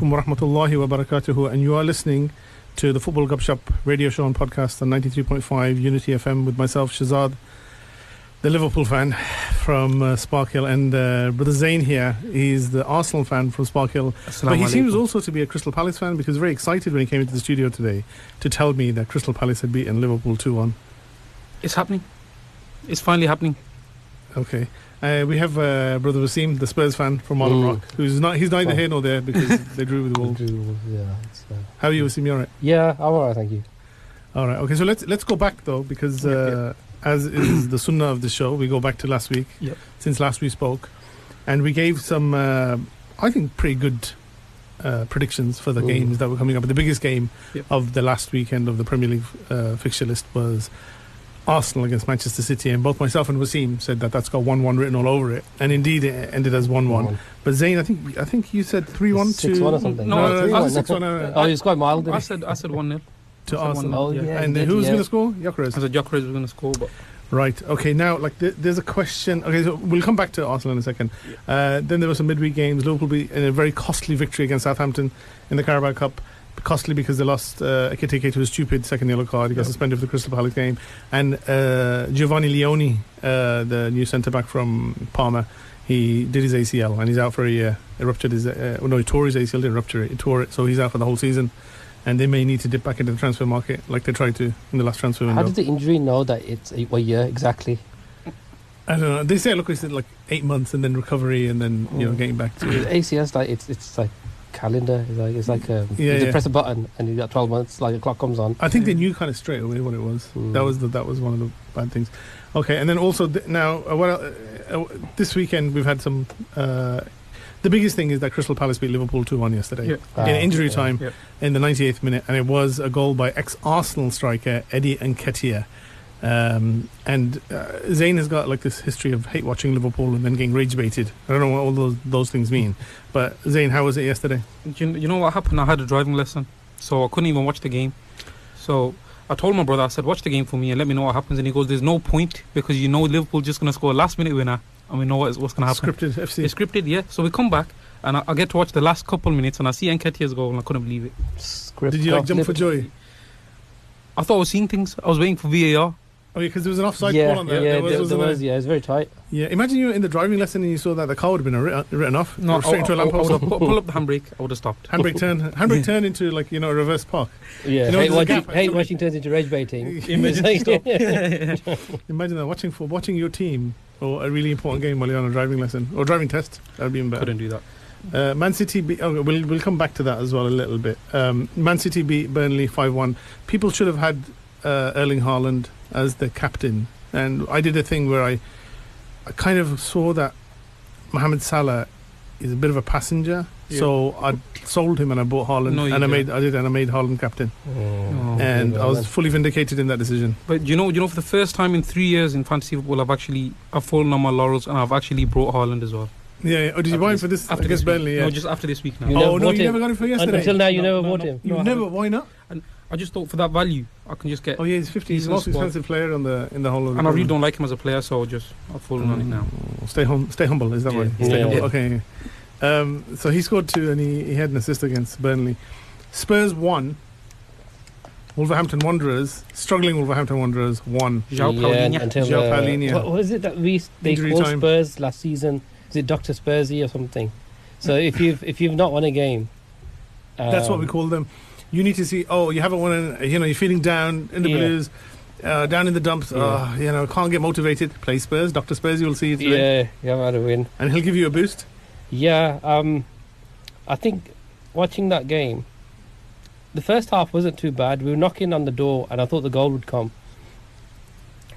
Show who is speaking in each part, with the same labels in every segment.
Speaker 1: alaikum wa rahmatullahi wa barakatuhu, and you are listening to the Football Gupshup radio show and podcast on 93.5 Unity FM with myself, Shazad, the Liverpool fan from Sparkhill, and Brother Zain here. He's the Arsenal fan from Sparkhill. But he seems also to be a Crystal Palace fan, because he was very excited when he came into the studio today to tell me that Crystal Palace had beaten Liverpool 2-1.
Speaker 2: It's happening. It's finally happening.
Speaker 1: Okay. We have Brother Wasim, the Spurs fan from Marlon Rock, he's neither here nor there because they drew with the Wolves.
Speaker 3: Yeah.
Speaker 1: How are you, Wasim? You all right?
Speaker 3: Yeah, I'm alright, thank you.
Speaker 1: All right. Okay, so let's go back though, because as is the sunnah of the show, we go back to last week.
Speaker 2: Yep.
Speaker 1: Since last we spoke, and we gave some, I think, pretty good predictions for the games that were coming up. The biggest game of the last weekend of the Premier League fixture list was Arsenal against Manchester City, and both myself and Wasim said that that's got 1-1 written all over it, and indeed it ended as 1-1. But Zain, I think you said 3-1 to
Speaker 3: 6-1 or something.
Speaker 2: No,
Speaker 1: 6-1.
Speaker 3: Oh, it's quite mild.
Speaker 2: I said 1-0
Speaker 1: to Arsenal.
Speaker 3: Oh, yeah.
Speaker 1: And who was going to score? Gyökeres.
Speaker 2: I said Gyökeres was going to score, but
Speaker 1: right. Okay. Now, there's a question. Okay, so we'll come back to Arsenal in a second. Then there were some midweek games. Liverpool beat in a very costly victory against Southampton in the Carabao Cup. Costly because they lost Ekitike to a stupid second yellow card. He got suspended for the Crystal Palace game. And Giovanni Leone, the new centre-back from Parma, he did his ACL and he's out for a year. He ruptured his... he tore his ACL, didn't rupture it. He tore it, so he's out for the whole season. And they may need to dip back into the transfer market like they tried to in the last transfer window.
Speaker 3: How did the injury know that it's a year exactly?
Speaker 1: I don't know. They say, it's like 8 months and then recovery and then, getting back to...
Speaker 3: ACS, it's like calendar. It's like you press a button and you got 12 months, like a clock comes on.
Speaker 1: I think they knew kind of straight away what it was. That was one of the bad things. Okay, and then also this weekend we've had some... the biggest thing is that Crystal Palace beat Liverpool 2-1 yesterday in injury time in the 98th minute, and it was a goal by ex-Arsenal striker Eddie Nketiah. And Zain has got this history of hate watching Liverpool and then getting rage baited. I don't know what all those things mean. But Zain, how was it yesterday?
Speaker 2: You know what happened? I had a driving lesson, so I couldn't even watch the game. So I told my brother, I said, watch the game for me and let me know what happens. And he goes, there's no point, because Liverpool just going to score a last minute winner and we know what's going to happen.
Speaker 1: Scripted FC.
Speaker 2: It's scripted, yeah. So we come back and I get to watch the last couple minutes and I see Nketiah's goal and I couldn't believe it.
Speaker 1: Did you jump for joy?
Speaker 2: I thought I was seeing things. I was waiting for VAR.
Speaker 1: Oh, yeah, because there was an offside call on there.
Speaker 3: There was, it's very tight.
Speaker 1: Yeah, imagine you were in the driving lesson and you saw that the car would have been written off.
Speaker 2: No,
Speaker 1: straight into a lamppost.
Speaker 2: I would have pulled up the handbrake. I would have stopped.
Speaker 1: Handbrake turn into a reverse park.
Speaker 3: Yeah, hate watching turns into rage baiting.
Speaker 1: Imagine that, watching your team or a really important game while you're on a driving lesson or driving test. That would be even better.
Speaker 2: Couldn't do that.
Speaker 1: Man City we'll come back to that as well a little bit. Man City beat Burnley 5-1. People should have had Erling Haaland as the captain, and I did a thing where I kind of saw that Mohamed Salah is a bit of a passenger, so I sold him and I bought Haaland, and I made Haaland captain, and I was fully vindicated in that decision.
Speaker 2: But you know, for the first time in 3 years in fantasy football, I've fallen on my laurels and I've actually brought Haaland as well.
Speaker 1: Yeah. Oh, did you buy him for this against Burnley?
Speaker 2: No, just after this week now.
Speaker 1: You never got him for yesterday.
Speaker 3: Until now, you never bought him.
Speaker 1: You never? Why not?
Speaker 2: And I just thought for that value, I can just get.
Speaker 1: Oh yeah, he's 50. He's the most expensive player in the whole of the.
Speaker 2: And I really don't like him as a player, so I've fallen on it now.
Speaker 1: Stay humble. Is that right? Stay humble. Okay. So he scored 2 and he had an assist against Burnley. Spurs 1. Wolverhampton Wanderers, struggling Wolverhampton Wanderers 1.
Speaker 2: João
Speaker 1: Paulinho.
Speaker 3: What was it that they called Spurs last season? Is it Dr. Spursy or something? So if you've not won a game,
Speaker 1: that's what we call them. You need to see. Oh, you haven't won. You're feeling down in the blues, down in the dumps. Can't get motivated. Play Spurs. Dr. Spursy will see you through.
Speaker 3: Yeah, you haven't had a win,
Speaker 1: and he'll give you a boost.
Speaker 3: Yeah, I think watching that game, the first half wasn't too bad. We were knocking on the door, and I thought the goal would come.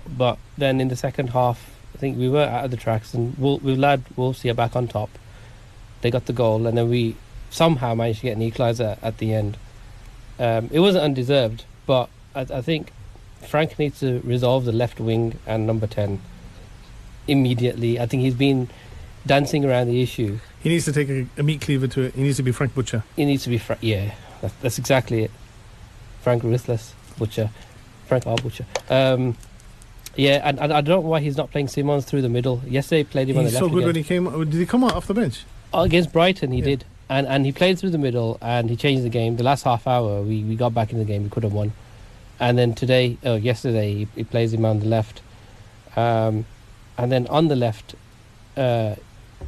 Speaker 3: But then in the second half, I think we were out of the tracks, and Wolves are back on top. They got the goal, and then we somehow managed to get an equaliser at the end. It wasn't undeserved, but I think Frank needs to resolve the left wing and number 10 immediately. I think he's been dancing around the issue.
Speaker 1: He needs to take a meat cleaver to it. He needs to be Frank Butcher.
Speaker 3: He needs to be that's exactly it. Frank Ruthless Butcher. Frank R. Butcher. And I don't know why he's not playing Simons through the middle. Yesterday he played him on the left.
Speaker 1: He's so good
Speaker 3: again.
Speaker 1: when he came. Did he come out off the bench?
Speaker 3: Against Brighton he did. And he played through the middle, and he changed the game. The last half hour, we got back in the game. We could have won. And then yesterday, he plays him on the left. And then on the left,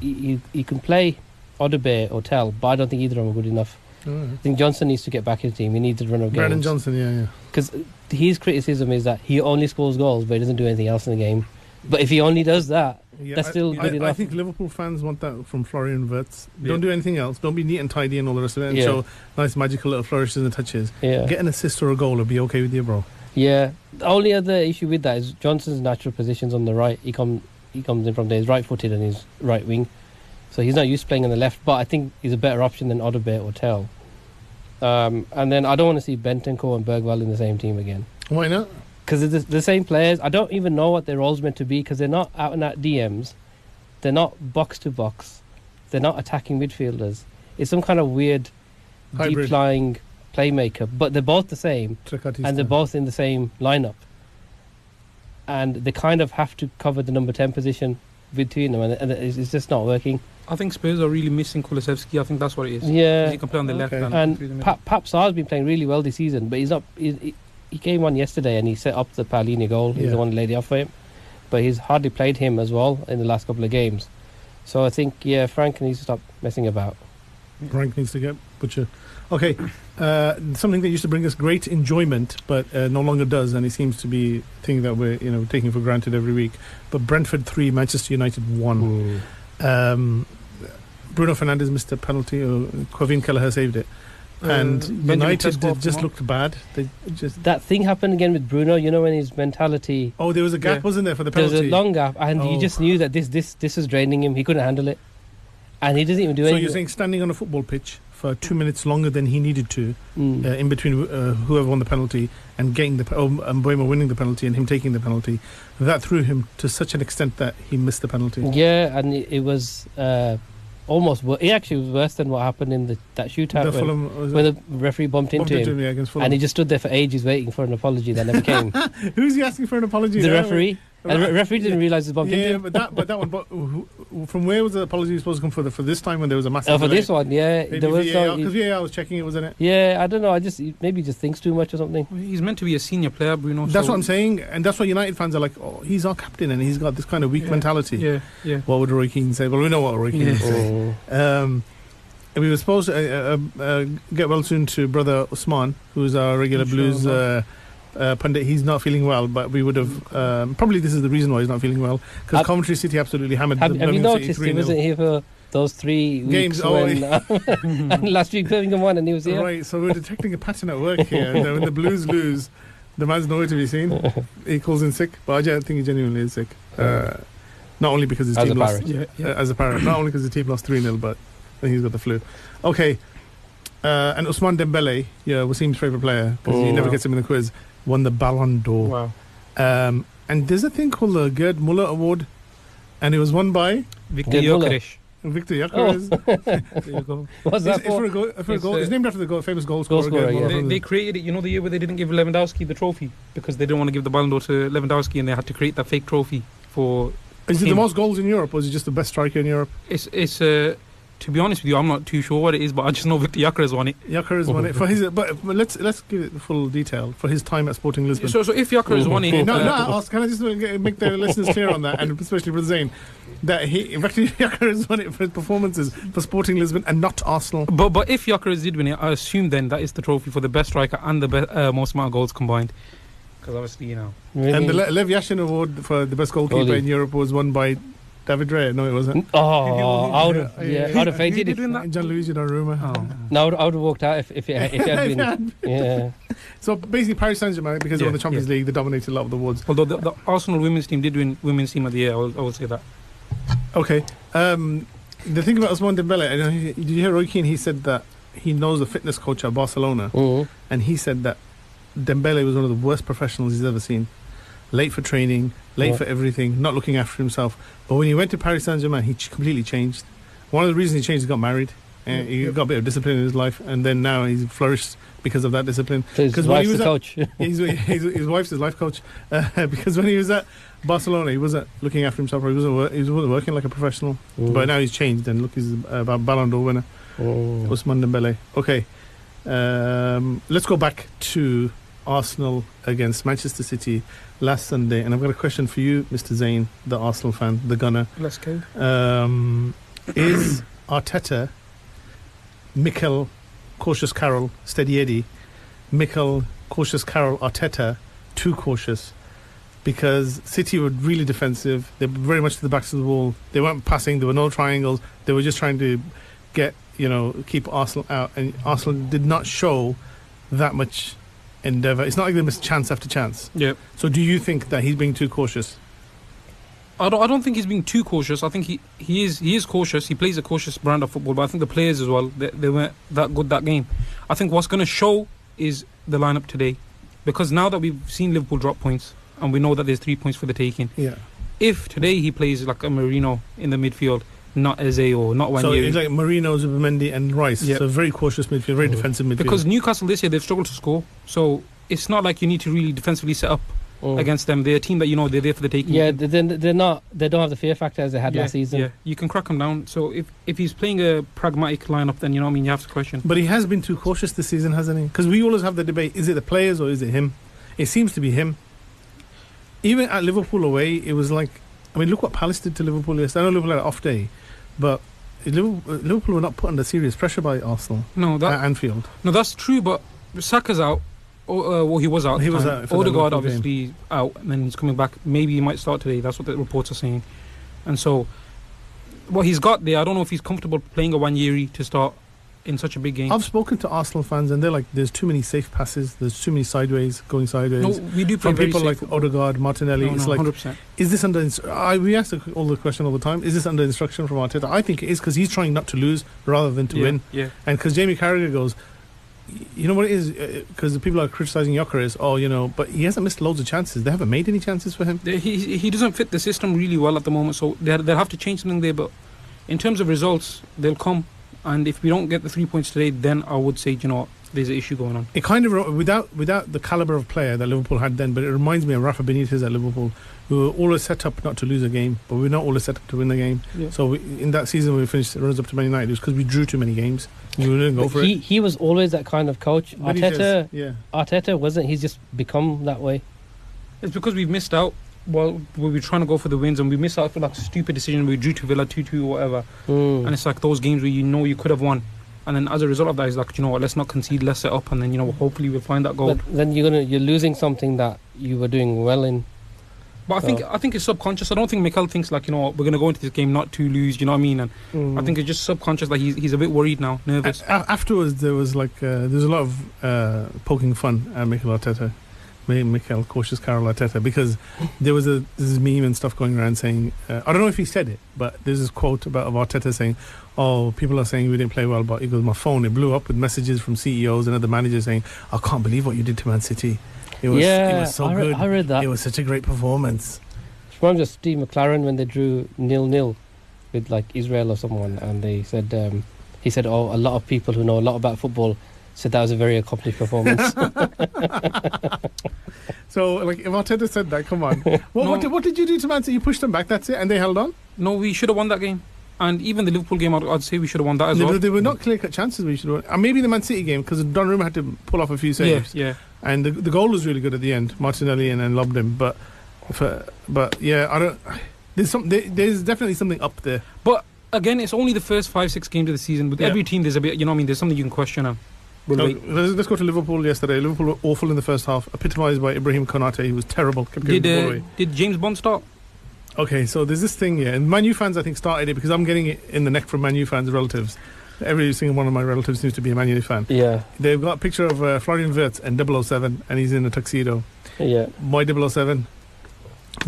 Speaker 3: you can play Odabe or Tell, but I don't think either of them are good enough. I think Johnson needs to get back in the team. He needs to run of games.
Speaker 1: Brandon Johnson, yeah.
Speaker 3: Because his criticism is that he only scores goals, but he doesn't do anything else in the game. But if he only does that, that's still good enough.
Speaker 1: I think Liverpool fans want that from Florian Wirtz.
Speaker 2: Yeah.
Speaker 1: Don't do anything else. Don't be neat and tidy and all the rest of it, and
Speaker 3: Yeah.
Speaker 1: show nice magical little flourishes and touches.
Speaker 3: Yeah.
Speaker 1: Get an assist or a goal, and be okay with you, bro.
Speaker 3: Yeah. The only other issue with that is Johnson's natural position's on the right. He comes in from there. He's right-footed and he's right wing, so he's not used to playing on the left. But I think he's a better option than Odabe or Tell. And then I don't want to see Bentancur and Bergwall in the same team again.
Speaker 1: Why not?
Speaker 3: Because they're the same players. I don't even know what their role's meant to be because they're not out and out DMs. They're not box to box. They're not attacking midfielders. It's some kind of weird
Speaker 1: Hybrid.
Speaker 3: deep lying playmaker. But they're both the same, and they're both in the same lineup. And they kind of have to cover the number 10 position between them, and it's just not working.
Speaker 2: I think Spurs are really missing Kulusevski. I think that's what it is.
Speaker 3: Yeah.
Speaker 2: He can play on the left
Speaker 1: Okay.
Speaker 2: and through the
Speaker 3: And
Speaker 2: middle.
Speaker 3: Pap Sarr's been playing really well this season, but he's not. He came on yesterday and he set up the Paolini goal. He's
Speaker 1: Yeah.
Speaker 3: the one that laid it off for him, but he's hardly played him as well in the last couple of games. So I think Frank needs to stop messing about.
Speaker 1: Frank needs to get butcher. Okay, something that used to bring us great enjoyment, but no longer does, and it seems to be a thing that we're taking for granted every week. But Brentford 3, Manchester United 1. Bruno Fernandes missed a penalty, or Kevin Kelleher saved it, and
Speaker 2: Benjamin
Speaker 1: United
Speaker 2: Sesko
Speaker 1: just
Speaker 2: come
Speaker 1: looked bad. They just
Speaker 3: That thing happened again with Bruno. You know when his mentality.
Speaker 1: there was a gap,
Speaker 2: Yeah.
Speaker 1: wasn't there, for the
Speaker 3: There was
Speaker 1: penalty?
Speaker 3: a long gap, and
Speaker 1: Oh.
Speaker 3: you just knew that this was draining him. He couldn't handle it, and he doesn't even do
Speaker 1: So
Speaker 3: anything.
Speaker 1: you're saying standing on a football pitch for 2 minutes longer than he needed to,
Speaker 3: Mm.
Speaker 1: in between whoever won the penalty and getting and Boehmer winning the penalty and him taking the penalty, that threw him to such an extent that he missed the penalty.
Speaker 3: Yeah, and it was almost. It actually was worse than what happened in that shootout
Speaker 1: The
Speaker 3: when,
Speaker 1: Fulham, was
Speaker 3: when
Speaker 1: it?
Speaker 3: the referee bumped into him,
Speaker 1: yeah, against Fulham.
Speaker 3: and he just stood there for ages waiting for an apology that never came.
Speaker 1: Who's he asking for an apology?
Speaker 3: The
Speaker 1: there?
Speaker 3: referee, and the referee didn't realise he bumped into
Speaker 1: Yeah,
Speaker 3: him.
Speaker 1: but that one. But from where was the apology supposed to come for this time when there was a massive?
Speaker 3: For this one, yeah,
Speaker 1: Maybe
Speaker 3: there was
Speaker 1: VAR,
Speaker 3: no.
Speaker 1: because VAR was checking it, wasn't it?
Speaker 3: Yeah, I don't know. Maybe he just thinks too much or something.
Speaker 2: He's meant to be a senior player, Bruno.
Speaker 1: That's
Speaker 2: so-
Speaker 1: what I'm saying, and that's why United fans are like, "Oh, he's our captain, and he's got this kind of weak
Speaker 2: Yeah.
Speaker 1: mentality."
Speaker 2: Yeah.
Speaker 1: What would Roy Keane say? Well, we know what Roy Keane would say.
Speaker 3: Oh.
Speaker 1: And we were supposed to get well soon to brother Usman, who's our regular Blues pundit. He's not feeling well, but we would have probably this is the reason why he's not feeling well, because Coventry City absolutely hammered.
Speaker 3: Have you
Speaker 1: Birmingham City
Speaker 3: noticed he
Speaker 1: 3-0.
Speaker 3: wasn't here for those 3 weeks
Speaker 1: Games, oh,
Speaker 3: when and last week Birmingham won and he was here?
Speaker 1: Right, so we're detecting a pattern at work here. And when the Blues lose, the man's nowhere to be seen. He calls in sick, but I don't think he genuinely is sick. Not only because his
Speaker 3: As
Speaker 1: team
Speaker 3: a
Speaker 1: lost,
Speaker 3: Parrot.
Speaker 1: as a Parrot, not only because the team lost 3-0, but I think he's got the flu. Okay, and Ousmane Dembele, Wasim's favourite player, because he
Speaker 3: Oh,
Speaker 1: never
Speaker 2: wow.
Speaker 1: gets him in the quiz, won the Ballon d'Or.
Speaker 2: Wow.
Speaker 1: And there's a thing called the Gerd Muller Award, and it was won by
Speaker 2: Victor
Speaker 3: Gerd Muller.
Speaker 2: Gyökeres.
Speaker 1: Victor
Speaker 3: Oh.
Speaker 1: Gyökeres.
Speaker 2: There you go.
Speaker 3: What's that
Speaker 1: It's
Speaker 3: for?
Speaker 1: for a goal.
Speaker 2: It's,
Speaker 1: It's named after the famous goal
Speaker 3: Goal
Speaker 1: scorer.
Speaker 3: scorer,
Speaker 1: Gerd Muller
Speaker 3: yeah.
Speaker 1: from
Speaker 2: They created it, the year where they didn't give Lewandowski the trophy because they didn't want to give the Ballon d'Or to Lewandowski and they had to create that fake trophy for.
Speaker 1: Is it the
Speaker 2: him.
Speaker 1: most goals in Europe, or is it just the best striker in Europe?
Speaker 2: It's to be honest with you, I'm not too sure what it is, but I just know Victor Gyökeres won it.
Speaker 1: Gyökeres won it for his. But let's give it the full detail for his time at Sporting Lisbon.
Speaker 2: So if Gyökeres won it,
Speaker 1: No, can I just make the listeners clear on that, and especially for Zayn, that Victor Gyökeres won it for his performances for Sporting Lisbon and not Arsenal.
Speaker 2: But if Gyökeres did win it, I assume then that is the trophy for the best striker and the most amount of goals combined. Because obviously,
Speaker 3: Really?
Speaker 1: And the Lev Yashin Award for the best goalkeeper
Speaker 3: Goalie.
Speaker 1: in Europe was won by David Rea. No, it wasn't.
Speaker 3: Oh, I would have,
Speaker 1: Yeah,
Speaker 3: I would have fainted.
Speaker 2: Who
Speaker 3: If,
Speaker 2: did win that?
Speaker 1: Gianluigi Donnarumma.
Speaker 2: Oh.
Speaker 3: no, I would have walked out if it had been. Yeah.
Speaker 1: So basically, Paris Saint-Germain, because they won the Champions League, they dominated a lot of the awards.
Speaker 2: Although the Arsenal women's team did win women's team of the year, I will say that.
Speaker 1: Okay. The thing about Ousmane Dembele, did you hear Roy Keane? He said that he knows the fitness coach at Barcelona, and he said that Dembele was one of the worst professionals he's ever seen. Late for training, late for everything, not looking after himself. But when he went to Paris Saint-Germain, he completely changed. One of the reasons he changed, he got married. He got a bit of discipline in his life, and then now he's flourished because of that discipline.
Speaker 3: So his
Speaker 1: 'Cause when he
Speaker 3: wife's
Speaker 1: was
Speaker 3: the
Speaker 1: at-
Speaker 3: coach.
Speaker 1: His wife's his life coach, because when he was at Barcelona, he wasn't looking after himself, or he wasn't working like a professional. But now he's changed, and look, he's a Ballon d'Or winner. Ousmane Dembele. Okay. Let's go back to Arsenal against Manchester City last Sunday. And I've got a question for you, Mr. Zain, the Arsenal fan, the gunner.
Speaker 2: Let's go.
Speaker 1: Is Arteta, Mikel, cautious Carroll, steady Eddie, Mikel, cautious Carroll, Arteta, too cautious? Because City were really defensive. They were very much to the backs of the wall. They weren't passing. There were no triangles. They were just trying to keep Arsenal out. And Arsenal did not show that much endeavour. It's not like they missed chance after chance.
Speaker 2: Yeah.
Speaker 1: So do you think that he's being too cautious?
Speaker 2: I don't think he's being too cautious. I think he is cautious. He plays a cautious brand of football, but I think the players as well, they weren't that good that game. I think what's going to show is the lineup today, because now that we've seen Liverpool drop points and we know that there's 3 points for the taking.
Speaker 1: Yeah.
Speaker 2: If today he plays like a Marino in the midfield, not Eze or not Wanyeri.
Speaker 1: So it's like Marino, Zubimendi and Rice.
Speaker 2: Yeah.
Speaker 1: So very cautious midfield, very defensive midfield.
Speaker 2: Because Newcastle this year, they've struggled to score. So it's not like you need to really defensively set up against them. They're a team that they're there for the taking.
Speaker 3: Yeah, they're not. They don't have the fear factor as they had last season.
Speaker 2: Yeah, you can crack them down. So if he's playing a pragmatic lineup, then you have to question.
Speaker 1: But he has been too cautious this season, hasn't he? Because we always have the debate: is it the players or is it him? It seems to be him. Even at Liverpool away, it was like, look what Palace did to Liverpool yesterday. I know Liverpool had an off day, but Liverpool were not put under serious pressure by Arsenal at Anfield.
Speaker 2: No, that's true. But Saka's out. He was out.
Speaker 1: He was out.
Speaker 2: Odegaard obviously out, and then he's coming back. Maybe he might start today. That's what the reports are saying. And so, what he's got there, I don't know if he's comfortable playing a Wanyeri to start in such a big game.
Speaker 1: I've spoken to Arsenal fans, and they're like, "There's too many safe passes. There's too many going sideways."
Speaker 2: No, we do play
Speaker 1: from people like
Speaker 2: football.
Speaker 1: Odegaard, Martinelli.
Speaker 2: No,
Speaker 1: it's like,
Speaker 2: 100%.
Speaker 1: Is this under? We ask all the question all the time. Is this under instruction from Arteta? I think it is, because he's trying not to lose rather than to win.
Speaker 2: Yeah.
Speaker 1: And because Jamie Carragher goes, you know what it is? Because the people are criticising Gyökeres, but he hasn't missed loads of chances. They haven't made any chances for him.
Speaker 2: He doesn't fit the system really well at the moment, so they'll have to change something there. But in terms of results, they'll come. And if we don't get the 3 points today, then I would say, there's an issue going on. It
Speaker 1: kind of, without the calibre of player that Liverpool had then, but it reminds me of Rafa Benitez at Liverpool, who were always set up not to lose a game, but we're not always set up to win the game. Yeah. So in that season when we finished runners up to Man United, it was because we drew too many games. We didn't go for it.
Speaker 3: He was always that kind of coach. Arteta wasn't. He's just become that way.
Speaker 2: It's because we've missed out. Well, we were trying to go for the wins, and we missed out for like a stupid decision. We drew to Villa 2-2 or whatever. And it's like those games where you could have won. And then as a result of that, it's like, let's not concede, let's set up, and then, hopefully we'll find that goal.
Speaker 3: But then you're losing something that you were doing well in.
Speaker 2: But I think it's subconscious. I don't think Mikel thinks like, we're going to go into this game not to lose, you know what I mean? And I think it's just subconscious that he's a bit worried now, nervous.
Speaker 1: Afterwards, there was like, there's a lot of poking fun at Mikel Arteta. Mikel, cautious Carroll Arteta, because there was this meme and stuff going around saying, I don't know if he said it, but there's this quote of Arteta saying, people are saying we didn't play well, but he goes, my phone, it blew up with messages from CEOs and other managers saying, I can't believe what you did to Man City. It was so good. I
Speaker 3: read that.
Speaker 1: It was such a great performance.
Speaker 3: It reminds me of Steve McLaren when they drew 0-0 with like Israel or someone, and they said, he said, a lot of people who know a lot about football said that was a very accomplished performance.
Speaker 1: So, like, if Arteta said that, come on. What did you do to Man City? You pushed them back, that's it, and they held on?
Speaker 2: No, we should have won that game. And even the Liverpool game, I'd say we should have won that as well.
Speaker 1: They were not clear-cut chances we should have won. And maybe the Man City game, because Donnarumma had to pull off a few saves.
Speaker 2: Yeah.
Speaker 1: And the goal was really good at the end. Martinelli and then lobbed him. But I don't... There's definitely something up there.
Speaker 2: But, again, it's only the first 5-6 games of the season. With every team, there's a bit, there's something you can question now.
Speaker 1: Let's go to Liverpool yesterday. Liverpool were awful in the first half, epitomised by Ibrahim Konate. He was terrible.
Speaker 2: Did James Bond start?
Speaker 1: Okay, so there's this thing here, and Man U fans I think started it because I'm getting it in the neck from Man U fans' relatives. Every single one of my relatives seems to be a Man U fan.
Speaker 3: Yeah.
Speaker 1: They've got a picture of Florian Wirtz and 007, and he's in a tuxedo.
Speaker 3: Yeah.
Speaker 1: My 007,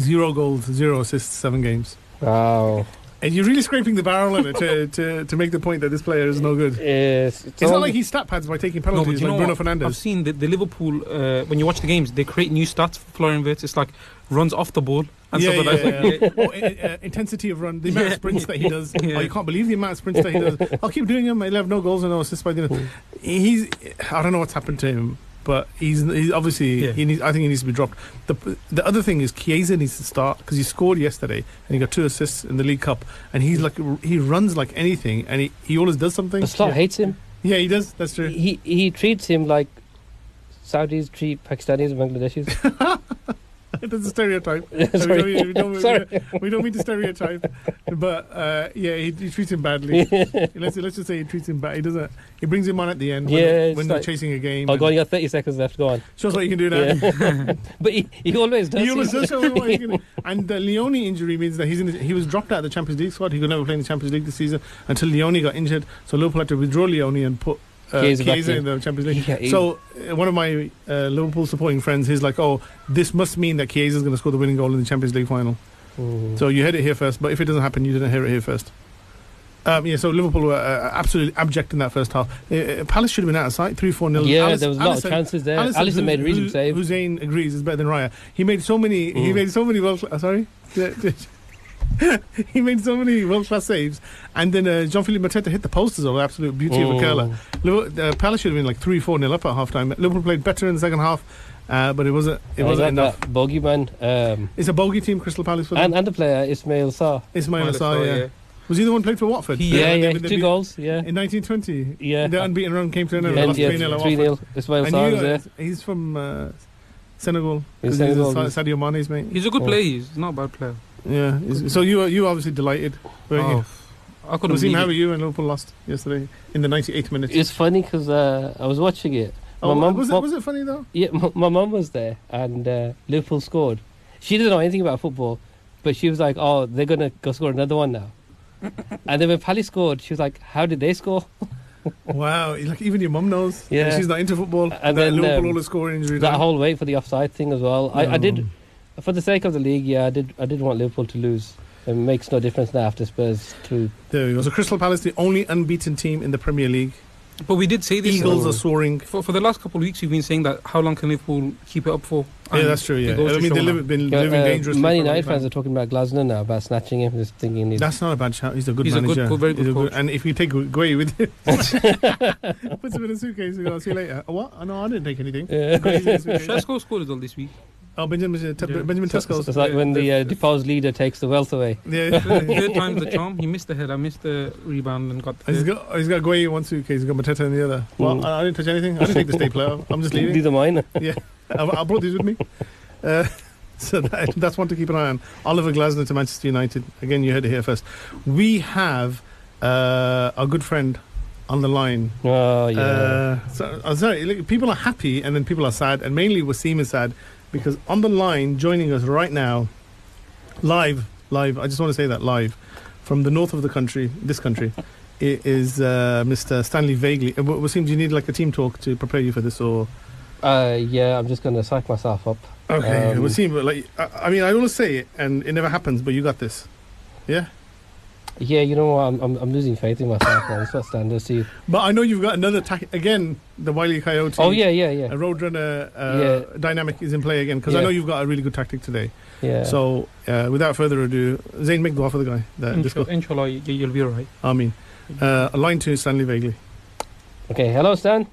Speaker 1: 0 goals, 0 assists, 7 games.
Speaker 3: Wow.
Speaker 1: And you're really scraping the barrel on it to make the point that this player is no good.
Speaker 3: Yes.
Speaker 1: It's not like he stat pads by taking penalties like Bruno Fernandes.
Speaker 2: I've seen the Liverpool, when you watch the games, they create new stats for Florian Wirtz. It's like runs off the ball and stuff like that.
Speaker 1: Intensity of run, the amount of sprints that he does. You can't believe the amount of sprints that he does. I'll keep doing him. He'll have no goals and no assists by the end. I don't know what's happened to him, but he's obviously
Speaker 2: Yeah.
Speaker 1: I think he needs to be dropped. The other thing is Chiesa needs to start because he scored yesterday and he got 2 assists in the League Cup, and he's like he runs like anything, and he always does something.
Speaker 3: The slot hates him.
Speaker 1: Yeah, he does. That's true.
Speaker 3: He treats him like Saudis treat Pakistanis and Bangladeshis.
Speaker 1: That's a stereotype.
Speaker 3: Sorry.
Speaker 1: We don't mean to stereotype, but he treats him badly. let's just say he treats him bad. He doesn't. He brings him on at the end when they're chasing a game.
Speaker 3: Oh, go on, you got 30 seconds left. Go on.
Speaker 1: Shows what you can do now.
Speaker 3: Yeah. But he always does.
Speaker 1: He always does show what he can do. And the Leone injury means that he was dropped out of the Champions League squad. He could never play in the Champions League this season until Leone got injured. So Liverpool had to withdraw Leone and put Chiesa in the Champions League.
Speaker 3: Yeah,
Speaker 1: so one of my Liverpool supporting friends, he's like, "Oh, this must mean that Chiesa is going to score the winning goal in the Champions League final." So you heard it here first. But if it doesn't happen, you didn't hear it here first. So Liverpool were absolutely abject in that first half. Palace should have been out of sight, 3-4-0.
Speaker 3: Yeah, there was a lot of chances there. Alisson made a reasonable save.
Speaker 1: Hussein agrees is better than Raya. He made so many. He made so many sorry. He made so many world-class saves, and then Jean-Philippe Mateta hit the post as well. Absolute beauty of a curler. Palace should have been like 3-4-0 up at half-time. Liverpool played better in the second half, but it wasn't enough.
Speaker 3: That bogeyman.
Speaker 1: It's a bogey team, Crystal Palace, for them.
Speaker 3: And the player Ismail Sarr.
Speaker 1: Ismail Sarr, yeah. Was he the one who played for Watford?
Speaker 3: Yeah, 2 goals. Yeah,
Speaker 1: in 1920.
Speaker 3: Yeah,
Speaker 1: the unbeaten run came to an end.
Speaker 3: And 3-0. Ismail Sarr was there.
Speaker 1: He's from Senegal.
Speaker 3: He's
Speaker 1: Sadio Mane's mate.
Speaker 2: He's a good player. He's not a bad player.
Speaker 1: Yeah. So you obviously delighted, weren't you?
Speaker 2: I couldn't
Speaker 1: believe
Speaker 2: believe
Speaker 1: how you and Liverpool lost yesterday in the 98th minute.
Speaker 3: It's funny because I was watching it.
Speaker 1: Was it funny though?
Speaker 3: Yeah, my mum was there and Liverpool scored. She doesn't know anything about football, but she was like, "Oh, they're gonna go score another one now." And then when Palace scored, she was like, "How did they score?"
Speaker 1: Wow, like even your mum knows.
Speaker 3: Yeah,
Speaker 1: she's not into football.
Speaker 3: And then
Speaker 1: Liverpool always score injury.
Speaker 3: That whole wait for the offside thing as well. I did, for the sake of the league. Yeah, I did want Liverpool to lose. It makes no difference now after Spurs 2.
Speaker 1: There we go. So Crystal Palace, the only unbeaten team in the Premier League.
Speaker 2: But we did say this.
Speaker 1: Eagles are soaring.
Speaker 2: For the last couple of weeks, we've been saying that how long can Liverpool keep it up for?
Speaker 1: Yeah, that's true. Yeah, I mean they've been living dangerously.
Speaker 3: Man United fans are talking about Glasner now, about snatching him. Just thinking
Speaker 1: that's not a bad shout. He's a good manager.
Speaker 2: Very good coach.
Speaker 1: And if you take Gueye with him, puts him in a suitcase and goes, "See you later." What? No, I didn't take anything.
Speaker 2: Shasko scored as well this week.
Speaker 1: Oh, Benjamin Tesco.
Speaker 3: It's like when the deposed leader takes the wealth away.
Speaker 1: Yeah.
Speaker 2: Third time's the charm. He missed the head. I missed the rebound and got the
Speaker 1: He's got Gueye in one suitcase. He's got Mateta in the other. Well, I didn't touch anything. I didn't take the stapler out. I'm just leaving.
Speaker 3: These are mine.
Speaker 1: Yeah. I brought these with me. So that's one to keep an eye on. Oliver Glasner to Manchester United. Again, you heard it here first. We have our good friend on the line.
Speaker 3: Oh, yeah.
Speaker 1: Sorry, people are happy and then people are sad, and mainly Wasim is sad because on the line, joining us right now, live, I just want to say that, live, from the north of the country, this country, it is Mr. Stanley Vagley. Wasim, do you need like a team talk to prepare you for this, or...?
Speaker 3: Yeah, I'm just going to psych myself up.
Speaker 1: Okay, Wasim, but like, I mean, I always say it, and it never happens, but you got this. Yeah?
Speaker 3: Yeah, you know what? I'm losing faith in myself now. It's what standards to you.
Speaker 1: But I know you've got another again. The Wile E. Coyote.
Speaker 3: Oh yeah.
Speaker 1: A Roadrunner dynamic is in play again because I know you've got a really good tactic today.
Speaker 3: Yeah.
Speaker 1: So without further ado, Zayn, make dua for the guy.
Speaker 2: Inshallah, you'll be alright.
Speaker 1: Ameen. Line to Stanley Vagley.
Speaker 3: Okay, hello Stan.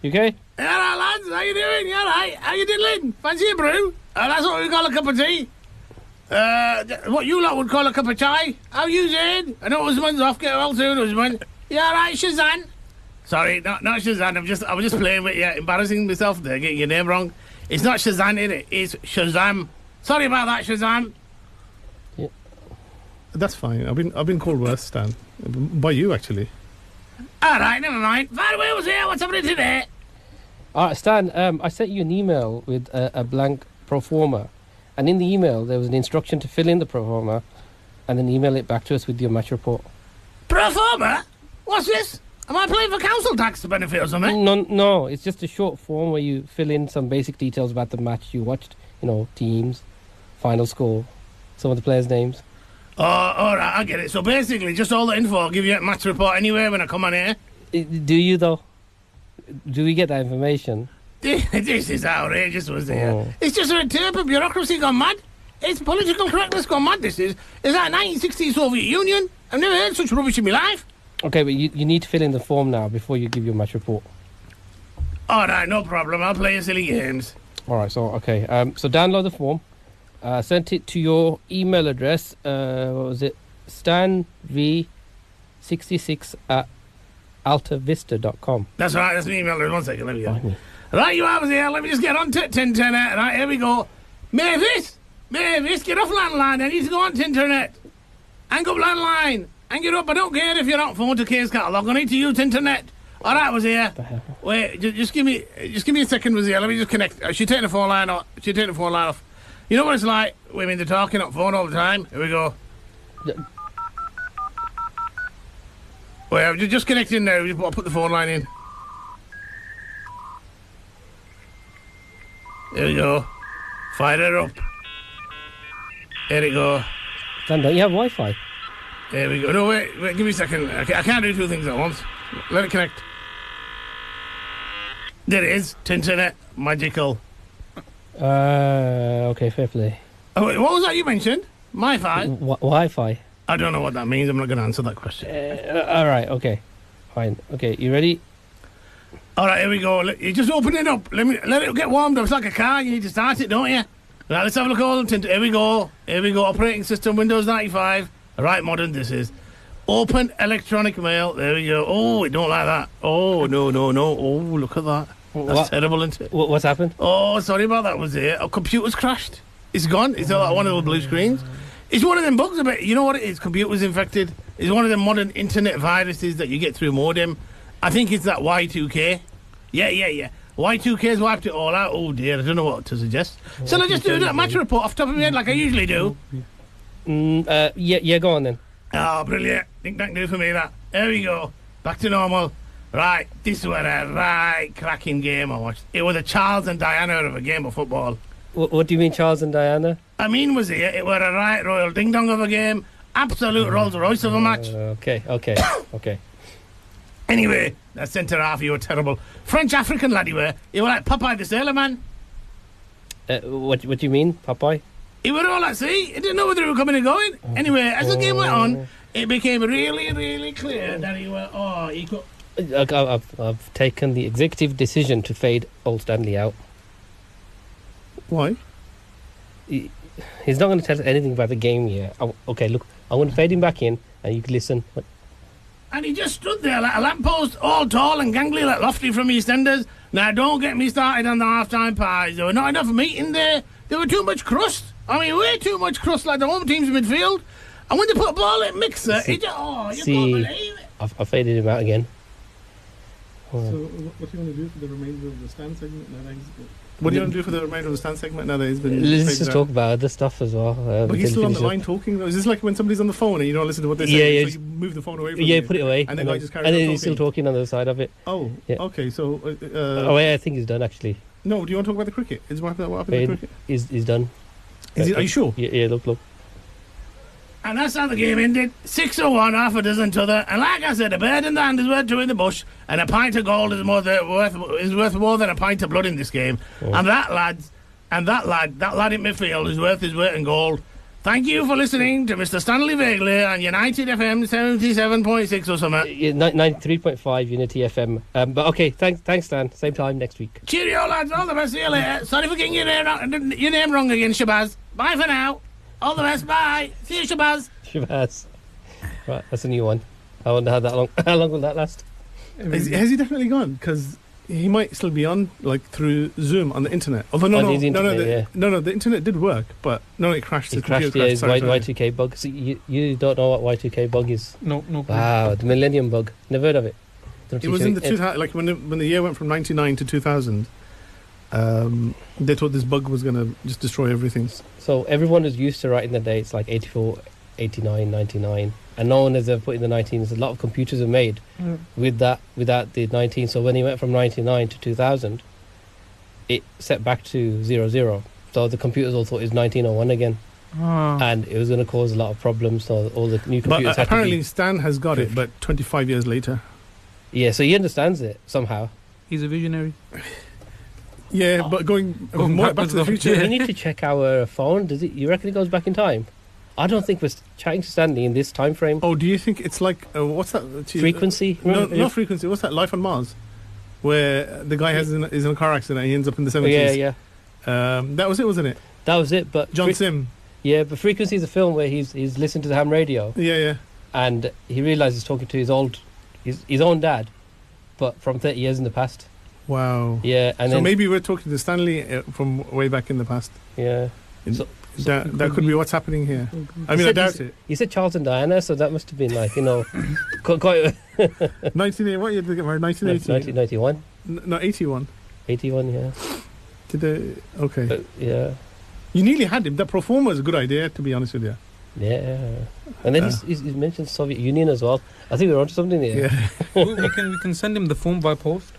Speaker 3: You okay?
Speaker 1: Hello lads, how you doing? You alright? How you diddling? Fancy a brew? That's what we call a cup of tea. What you lot would call a cup of chai. How you doing? I know Usman's off. Get well soon, Usman. You alright, Shazan? Sorry, not Shazan. I was just playing with you, embarrassing myself there, getting your name wrong. It's not Shazan, is it? It's Shazam. Sorry about that, Shazam. Yeah. That's fine. I've been called worse, Stan. By you, actually. Alright, never mind. Fire Wheels here. What's happening today?
Speaker 3: Alright, Stan. I sent you an email with a blank pro forma. And in the email, there was an instruction to fill in the pro forma and then email it back to us with your match report.
Speaker 1: Pro forma? What's this? Am I playing for council tax benefit or something?
Speaker 3: No, it's just a short form where you fill in some basic details about the match you watched. You know, teams, final score, some of the players' names.
Speaker 1: Oh, alright, I get it. So basically, just all the info, I'll give you a match report anyway when I come on here.
Speaker 3: Do you, though? Do we get that information?
Speaker 1: This is outrageous, was it? Oh. It's just a red tape of bureaucracy gone mad. It's political correctness gone mad, this is. Is that 1960s Soviet Union? I've never heard such rubbish in my life.
Speaker 3: Okay, but you need to fill in the form now before you give your match report.
Speaker 1: All right, no problem. I'll play your silly games.
Speaker 3: All right, so okay. So download the form. Sent it to your email address. What was it? stanv66 at altavista.com.
Speaker 1: That's right. That's my email address. 1 second. Let me go. Right, you have here. Let me just get on to internet. Right, here we go. Mavis, get off landline. I need to go on to internet. Hang up landline. Hang it up. I don't care if you're not phone to case catalog. I need to use internet. All right, was here. Wait, just give me a second, was here. Let me just connect. She's taking the phone line off. You know what it's like? Women, they're talking on phone all the time. Here we go. Wait, I'm just connecting now. I'll put the phone line in. There we go. Fire it up. There we go.
Speaker 3: Dan, don't you have Wi-Fi?
Speaker 1: There we go. No, wait, give me a second. I can't do two things at once. Let it connect. There it is. Internet. Magical.
Speaker 3: Okay, fair play.
Speaker 1: Oh, wait, what was that you mentioned? MiFi?
Speaker 3: Wi-Fi.
Speaker 1: I don't know what that means. I'm not going to answer that question.
Speaker 3: All right, okay. Fine. Okay, you ready?
Speaker 1: All right, here we go. You just open it up. Let it get warmed up. It's like a car. You need to start it, don't you? Right, let's have a look at all the Here we go. Operating system, Windows 95. Right, modern this is. Open electronic mail. There we go. Oh, we don't like that. Oh, no. Oh, look at that. That's terrible, isn't it?
Speaker 3: What's happened?
Speaker 1: Oh, sorry about that, was it? Our computer's crashed. It's gone. It's like one of those blue screens. It's one of them bugs about, you know what it is? Computer's infected. It's one of them modern internet viruses that you get through modem. I think it's that Y2K. Yeah. Y2K's wiped it all out. Oh, dear. I don't know what to suggest. Shall I just do that match report off the top of my head like I usually do?
Speaker 3: Yeah, go on then.
Speaker 1: Oh, brilliant. Think that can do for me, that. There we go. Back to normal. Right, this was a right cracking game I watched. It was a Charles and Diana of a game of football.
Speaker 3: What do you mean, Charles and Diana?
Speaker 1: I mean, was it was a right royal ding-dong of a game. Absolute Rolls Royce of a match.
Speaker 3: Okay.
Speaker 1: Anyway, that centre half, you were terrible. French-African lad you were. You were like Popeye the Sailor Man.
Speaker 3: What do you mean, Popeye?
Speaker 1: You were all at sea. You didn't know whether they were coming or going. Anyway, as the game went on, it became really, really clear that he could...
Speaker 3: I've taken the executive decision to fade old Stanley out.
Speaker 1: Why?
Speaker 3: He's not going to tell us anything about the game yet. Okay, look, I'm going to fade him back in, and you can listen.
Speaker 1: And he just stood there like a lamppost, all tall and gangly like Lofty from EastEnders. Now, don't get me started on the half-time pies. There were not enough meat in there. There were too much crust. I mean, way too much crust, like the home team's midfield. And when they put a ball in mixer, you can't believe it.
Speaker 3: I've faded him out again.
Speaker 1: So, what do you want to do for the remainder of the stand segment now? What do you want to do for the remainder of the stand segment now that he's been...
Speaker 3: Let's just talk about other stuff as well.
Speaker 1: But he's still on the line talking, though. Is this like when somebody's on the phone and you don't listen to what they say?
Speaker 3: Yeah.
Speaker 1: So you move the phone away from you.
Speaker 3: Put it away.
Speaker 1: And then I just carry on
Speaker 3: and then
Speaker 1: talking.
Speaker 3: he's still talking on the other side of it.
Speaker 1: Oh, yeah. Okay, so...
Speaker 3: I think he's done, actually.
Speaker 1: No, do you want to talk about the cricket? What happened to the cricket?
Speaker 3: He's done.
Speaker 1: Are you sure?
Speaker 3: Yeah, look.
Speaker 1: And that's how the game ended. 6-1, half a dozen to the. And like I said, a bird in the hand is worth two in the bush, and a pint of gold is worth more than a pint of blood in this game. Oh. And that lad in midfield is worth his weight in gold. Thank you for listening to Mr. Stanley Vaguely on United FM 77.6 or something.
Speaker 3: 93.5 Unity FM. But okay, thanks, Stan. Same time next week.
Speaker 1: Cheerio, lads. All the best. See you later. Sorry for getting your name wrong again, Shabazz. Bye for now. All the best. Bye. See you, Shabazz.
Speaker 3: Shabazz. Right, that's a new one. I wonder how long will that last?
Speaker 1: Has he definitely gone? Because he might still be on, like, through Zoom on the internet. Although the internet did work, but it crashed.
Speaker 3: It crashed. Yeah, it's Y2K bug. So you don't know what Y2K bug is?
Speaker 2: No.
Speaker 3: Wow, the Millennium Bug. Never heard of it.
Speaker 1: It was in the 2000, like when the year went from 99 to 2000. They thought this bug was going to just destroy everything.
Speaker 3: So everyone is used to writing the dates like 84, 89, 99, and no one has ever put in the 19s. A lot of computers are made without the 19. So when he went from 99 to 2000, it set back to 00. So the computers all thought it was 1901 again. And it was going to cause a lot of problems. So all the new computers.
Speaker 1: But apparently Stan has got it, but 25 years later.
Speaker 3: Yeah, so he understands it somehow.
Speaker 2: He's a visionary.
Speaker 1: Yeah, but going more back to the future.
Speaker 3: We need to check our phone. Does it? You reckon it goes back in time? I don't think we're chatting to Stanley in this time frame.
Speaker 1: Oh, do you think it's like what's that?
Speaker 3: Frequency?
Speaker 1: No, not frequency. What's that? Life on Mars? where the guy is in a car accident and he ends up in the 70s.
Speaker 3: Yeah.
Speaker 1: That was it, wasn't it?
Speaker 3: That was it. But
Speaker 1: John Sim.
Speaker 3: Yeah, but Frequency is a film where he's listening to the ham radio.
Speaker 1: Yeah.
Speaker 3: And he realizes he's talking to his own dad, but from 30 years in the past.
Speaker 1: Wow.
Speaker 3: Yeah, and
Speaker 1: so
Speaker 3: then
Speaker 1: maybe we're talking to Stanley from way back in the past.
Speaker 3: yeah.
Speaker 1: That could be what's happening here. I mean, I doubt it.
Speaker 3: You said Charles and Diana, so that must have been like, quite
Speaker 1: 1980. What year did they get married? 1980.
Speaker 3: 1991.
Speaker 1: No, 81.
Speaker 3: 81, yeah.
Speaker 1: Did they? Okay.
Speaker 3: Yeah.
Speaker 1: You nearly had him. That pro forma is a good idea, to be honest with you.
Speaker 3: Yeah. And then he's mentioned Soviet Union as well. I think we're onto something there.
Speaker 1: Yeah.
Speaker 2: we can send him the form by post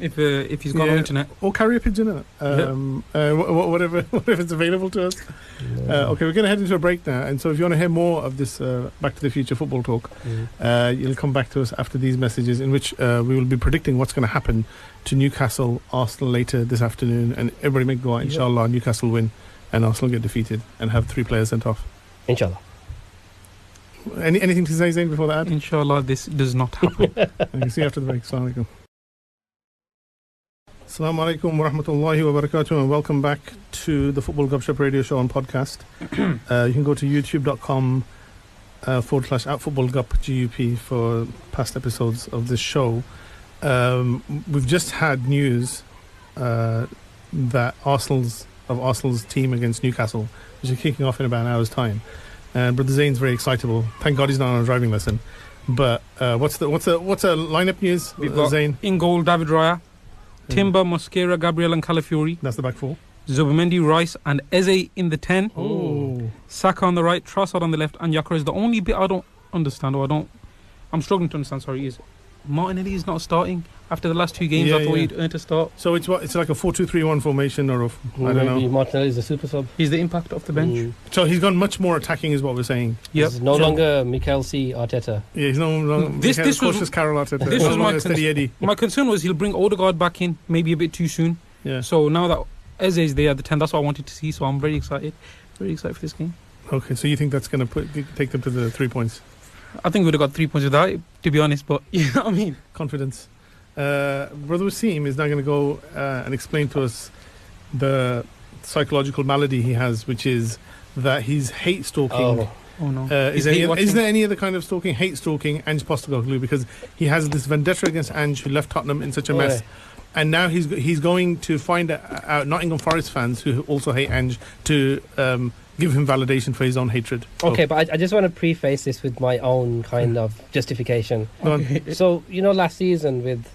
Speaker 2: if he's got on internet.
Speaker 1: Or carrier pigeon, whatever is available to us. Okay, we're going to head into a break now, and so if you want to hear more of this Back to the Future football talk, you'll come back to us after these messages, in which we will be predicting what's going to happen to Newcastle, Arsenal later this afternoon, and everybody may go out, inshallah, Newcastle win and Arsenal get defeated and have 3 players sent off.
Speaker 3: Inshallah.
Speaker 1: Anything to say, Zain, before that?
Speaker 2: Inshallah, this does not happen.
Speaker 1: Okay, see you after the break. Assalamu alaikum. Assalamu alaikum wa rahmatullahi wa barakatuh, and welcome back to the Football Gupshup Radio Show and podcast. You can go to youtube.com /@footballgup GUP for past episodes of this show. We've just had news that Arsenal's team against Newcastle, which is kicking off in about an hour's time. Brother Zain's very excitable. Thank God he's not on a driving lesson. But what's a lineup news?
Speaker 2: We've got
Speaker 1: Zain?
Speaker 2: in goal David Raya, Timber, Mosquera, Gabriel and Calafiori.
Speaker 1: That's the back four.
Speaker 2: Zubimendi, Rice and Eze in the 10.
Speaker 1: Oh.
Speaker 2: Saka on the right, Trossard on the left, and Gyökeres. The only bit I don't understand, I'm struggling to understand, is Martinelli is not starting after the last 2 games. I thought he'd earned a start.
Speaker 1: So it's like a 4-2-3-1 formation, or I don't know.
Speaker 3: Martinelli is a super sub.
Speaker 2: He's the impact off the bench.
Speaker 1: So he's gone much more attacking, is what we're saying.
Speaker 2: Yep.
Speaker 3: He's no longer Mikel C. Arteta.
Speaker 1: Yeah, he's no longer
Speaker 2: this was
Speaker 1: Carol Arteta.
Speaker 2: This was my
Speaker 1: steady Eddie.
Speaker 2: My concern was he'll bring Odegaard back in maybe a bit too soon.
Speaker 1: Yeah.
Speaker 2: So now that Eze is there at the 10, that's what I wanted to see. So I'm very excited for this game.
Speaker 1: Okay, so you think that's going to take them to the 3 points?
Speaker 2: I think we'd have got 3 points without it, to be honest. But you know what I mean.
Speaker 1: Confidence. Brother Wasim is now going to go and explain to us the psychological malady he has, which is that he's hate stalking.
Speaker 2: Oh no!
Speaker 1: Is there any other kind of stalking? Hate stalking Ange Postecoglou, because he has this vendetta against Ange, who left Tottenham in such a mess. And now he's going to find out Nottingham Forest fans who also hate Ange to give him validation for his own hatred.
Speaker 3: Okay, but I just want to preface this with my own kind of justification. So, last season with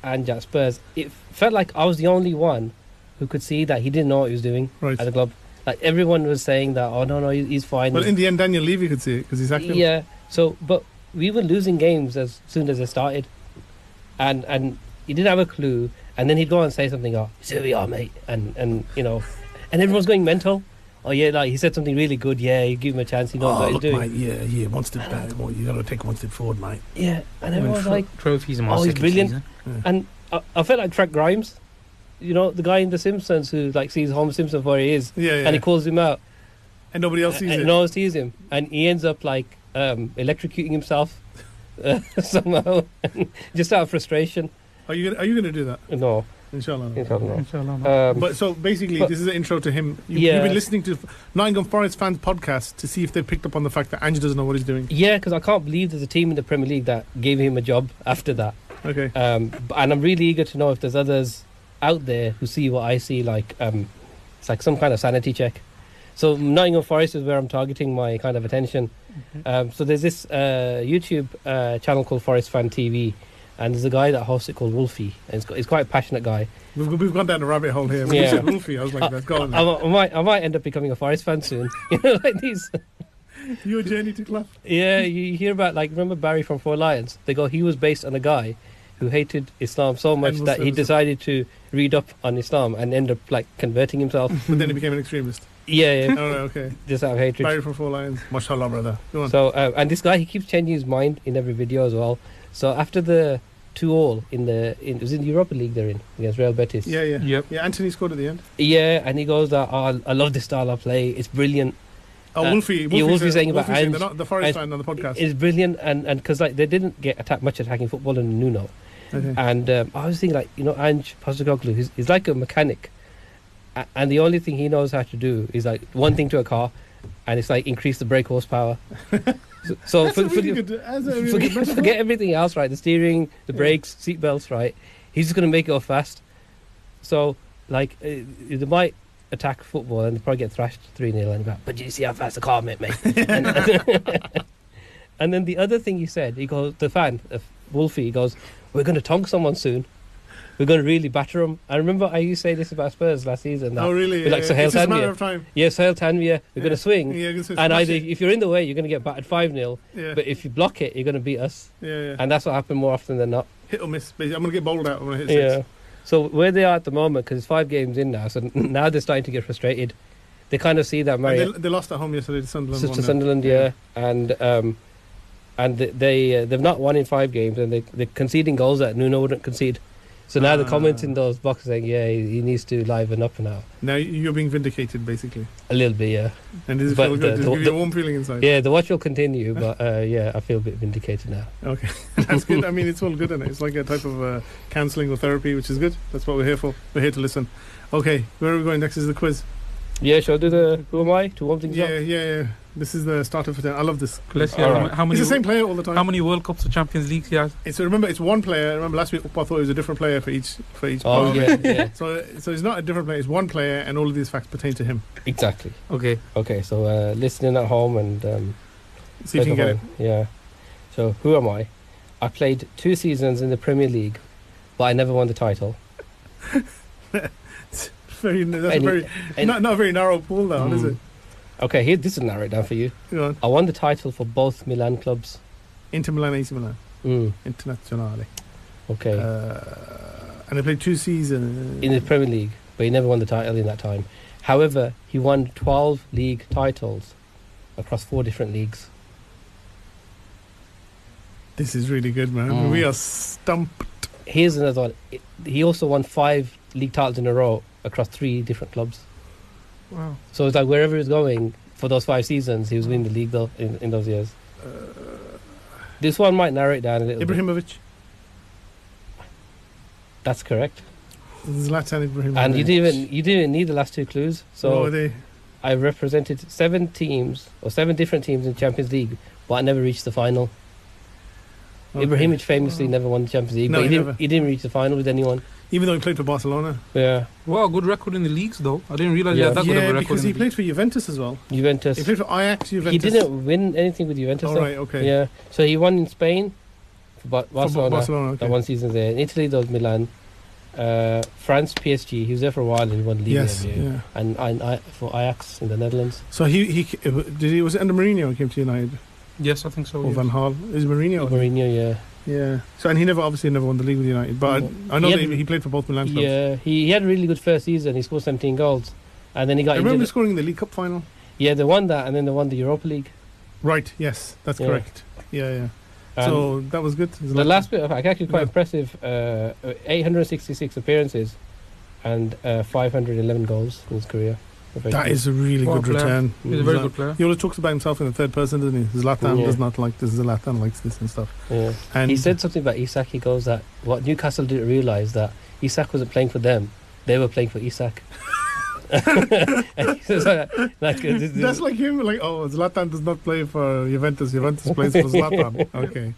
Speaker 3: Ange at Spurs, it felt like I was the only one who could see that he didn't know what he was doing at the club. Like, everyone was saying that, no, he's fine.
Speaker 1: Well, in the end, Daniel Levy could see it because he's active.
Speaker 3: Yeah, but we were losing games as soon as they started. And he didn't have a clue. And then he'd go and say something, here we are, mate. And everyone's going mental. Oh, yeah, like he said something really good. Yeah, you give him a chance. He knows what he's doing.
Speaker 1: Mate, yeah, one step back. You got to take one step forward, mate.
Speaker 3: Yeah, and everyone's like,
Speaker 2: trophies.
Speaker 3: He's brilliant.
Speaker 2: Yeah.
Speaker 3: And I felt like Frank Grimes, the guy in The Simpsons who sees Homer Simpson for he is, and he calls him out,
Speaker 1: and nobody else sees it.
Speaker 3: No one sees him, and he ends up electrocuting himself somehow, just out of frustration.
Speaker 1: Are you going to do that?
Speaker 3: No.
Speaker 1: Inshallah.
Speaker 2: Inshallah.
Speaker 1: So basically, this is an intro to him. You've been listening to Nottingham Forest fans podcast to see if they picked up on the fact that Ange doesn't know what he's doing.
Speaker 3: Yeah, because I can't believe there's a team in the Premier League that gave him a job after that.
Speaker 1: Okay.
Speaker 3: And I'm really eager to know if there's others out there who see what I see. It's like some kind of sanity check. So Nottingham Forest is where I'm targeting my kind of attention. Mm-hmm. So there's this YouTube channel called Forest Fan TV. And there's a guy that hosts it called Wolfie. And he's quite a passionate guy.
Speaker 1: We've gone down a rabbit hole here. When you said Wolfie, I was like, let's go on.
Speaker 3: I might end up becoming a Forest fan soon. Like these.
Speaker 1: Your journey to Clough.
Speaker 3: Yeah, you hear about, remember Barry from Four Lions? They go, he was based on a guy who hated Islam so much that he decided to read up on Islam and end up, converting himself.
Speaker 1: But then he became an extremist.
Speaker 3: Yeah.
Speaker 1: Oh, okay.
Speaker 3: Just out of hatred.
Speaker 1: Barry from Four Lions. MashaAllah, brother. Go on.
Speaker 3: So, and this guy, he keeps changing his mind in every video as well. So after the 2-2 it was in the Europa League they're in against Real Betis.
Speaker 1: Yeah.
Speaker 2: Yep.
Speaker 1: Yeah, Anthony scored at the end.
Speaker 3: Yeah, and he goes, I love this style of play. It's brilliant.
Speaker 1: Wolfie
Speaker 3: saying about Ange.
Speaker 1: The Forest fan on the podcast.
Speaker 3: It's brilliant, and because they didn't get much attacking football in Nuno.
Speaker 1: Okay.
Speaker 3: And I was thinking, like, Ange Postecoglou, he's like a mechanic, and the only thing he knows how to do is like one thing to a car, and it's like increase the brake horsepower. So
Speaker 1: That's a really good. That's a really good metaphor.
Speaker 3: forget everything else, right? The steering, the brakes, seat belts, right? He's just going to make it go fast. So, like, they might attack football and they probably get thrashed 3-0 and back. But you see how fast the car went, mate. And then the other thing he said, he goes, the fan, Wolfie, he goes, we're going to tonk someone soon. We're going to really batter them. I remember I used to say this about Spurs last season. That
Speaker 1: Oh, really?
Speaker 3: with, like, Sohail
Speaker 1: It's just a matter
Speaker 3: Tanvir.
Speaker 1: of time.
Speaker 3: Yeah, Sohail Tanvir, we're going to swing.
Speaker 1: Yeah, it's
Speaker 3: And either if you're in the way, you're going to get battered 5-0.
Speaker 1: Yeah.
Speaker 3: But if you block it, you're going to beat us.
Speaker 1: Yeah.
Speaker 3: And that's what happened more often than not.
Speaker 1: Hit or miss. Basically. I'm going to get bowled out when I hit
Speaker 3: Yeah.
Speaker 1: six.
Speaker 3: So where they are at the moment, because it's 5 games in now, so now they're starting to get frustrated. They kind of see that Marriott
Speaker 1: And they lost at home yesterday to Sunderland.
Speaker 3: to
Speaker 1: 1-0.
Speaker 3: Sunderland, yeah, and they've not won in 5 games, and they're conceding goals that Nuno wouldn't concede. So now the comments in those boxes saying, yeah, he needs to liven up now
Speaker 1: Now you're being vindicated, basically.
Speaker 3: a little bit, yeah.
Speaker 1: And does it
Speaker 3: But
Speaker 1: feel good?
Speaker 3: the-
Speaker 1: Does it give you
Speaker 3: the-
Speaker 1: a warm feeling inside?
Speaker 3: Yeah, the watch will continue, but yeah, I feel a bit vindicated now.
Speaker 1: Okay. That's good. I mean, it's all good, isn't it? It's like a type of counselling or therapy, which is good. That's what we're here for. We're here to listen. Okay, where are we going next is the quiz.
Speaker 3: Yeah, shall I do the who am I to warm things up?
Speaker 1: Yeah. This is the starter for today. I love this.
Speaker 2: Let's see
Speaker 3: All right.
Speaker 2: how many
Speaker 1: It's the same player all the time.
Speaker 2: how many World Cups or Champions Leagues he has.
Speaker 1: So remember, it's one player. Remember last week I thought it was a different player for each
Speaker 3: Oh,
Speaker 1: part.
Speaker 3: yeah,
Speaker 1: So it's not a different player. It's one player, and all of these facts pertain to him.
Speaker 3: exactly.
Speaker 2: Okay.
Speaker 3: Okay, so listening at home and
Speaker 1: See if you can get it.
Speaker 3: Yeah. So who am I? I played 2 seasons in the Premier League, but I never won the title.
Speaker 1: That's a
Speaker 3: Any-
Speaker 1: very
Speaker 3: any-
Speaker 1: not a very narrow pool, though, is it?
Speaker 3: Okay, here this is narrow it down for you.
Speaker 1: Go on.
Speaker 3: I won the title for both Milan clubs.
Speaker 1: Inter Milan, AC Milan, Internazionale.
Speaker 3: Okay,
Speaker 1: And they played 2 seasons
Speaker 3: in the Premier League, but he never won the title in that time. However, he won 12 league titles across 4 different leagues.
Speaker 1: This is really good, man.
Speaker 3: Mm.
Speaker 1: We are stumped.
Speaker 3: Here's another one. He also won 5 league titles in a row across 3 different clubs.
Speaker 2: Wow.
Speaker 3: So it's like wherever he's going for those 5 seasons, he was winning the league though in those years. This one might narrow it down a little bit.
Speaker 1: Ibrahimovic.
Speaker 3: That's correct.
Speaker 1: Zlatan Ibrahimovic.
Speaker 3: And you didn't even need the last 2 clues.
Speaker 1: So
Speaker 3: So
Speaker 1: they
Speaker 3: I represented 7 teams or 7 different teams in Champions League, but I never reached the final. Ibrahimovic famously never won the Champions League,
Speaker 1: No,
Speaker 3: but
Speaker 1: he never.
Speaker 3: he didn't reach the final with anyone.
Speaker 1: Even though he played for Barcelona.
Speaker 3: Yeah,
Speaker 2: Wow, good record in the leagues though. I didn't realize he
Speaker 3: Yeah.
Speaker 2: had that good of a record.
Speaker 1: because
Speaker 2: in
Speaker 1: he
Speaker 2: the
Speaker 1: played for Juventus as well.
Speaker 3: Juventus.
Speaker 1: He played for Ajax, Juventus.
Speaker 3: He didn't win anything with Juventus.
Speaker 1: All
Speaker 3: though.
Speaker 1: right, okay.
Speaker 3: Yeah, so he won in Spain for
Speaker 1: For
Speaker 3: Barcelona.
Speaker 1: Barcelona, okay.
Speaker 3: That 1 season there. In Italy, there was Milan. France, PSG. He was there for a while and he won the league.
Speaker 1: Yes,
Speaker 3: there,
Speaker 1: yeah.
Speaker 3: And for Ajax in the Netherlands.
Speaker 1: So was it under Mourinho he came to United?
Speaker 2: Yes, I think so.
Speaker 1: Or
Speaker 2: yes.
Speaker 1: Van Gaal? Is it Mourinho?
Speaker 3: Mourinho, yeah.
Speaker 1: Yeah. So and he obviously never won the league with United, but I know
Speaker 3: He
Speaker 1: that
Speaker 3: had-
Speaker 1: he played for both Milan clubs.
Speaker 3: Yeah, he had a really good first season. He scored 17 goals. And then he
Speaker 1: I
Speaker 3: got
Speaker 1: remember
Speaker 3: injured.
Speaker 1: scoring in the League Cup final.
Speaker 3: Yeah, they won that and then they won the Europa League.
Speaker 1: Right. Yes, that's
Speaker 3: Yeah.
Speaker 1: correct. Yeah.
Speaker 3: And
Speaker 1: So that was good.
Speaker 3: the last bit of actually quite
Speaker 1: Yeah.
Speaker 3: impressive. 866 appearances and 511 goals in his career.
Speaker 1: That is a really
Speaker 2: Wow,
Speaker 1: good
Speaker 2: player.
Speaker 1: return.
Speaker 2: He's a very good player.
Speaker 1: He always talks about himself in the third person, doesn't he? Zlatan
Speaker 3: Yeah.
Speaker 1: does not like this. Zlatan likes this and stuff.
Speaker 3: Yeah.
Speaker 1: And
Speaker 3: He said something about Isak. He goes that what Newcastle didn't realise that Isak wasn't playing for them; they were playing for Isak. And he says,
Speaker 1: that's like him. Like, oh, Zlatan does not play for Juventus. Juventus plays for Zlatan. Okay.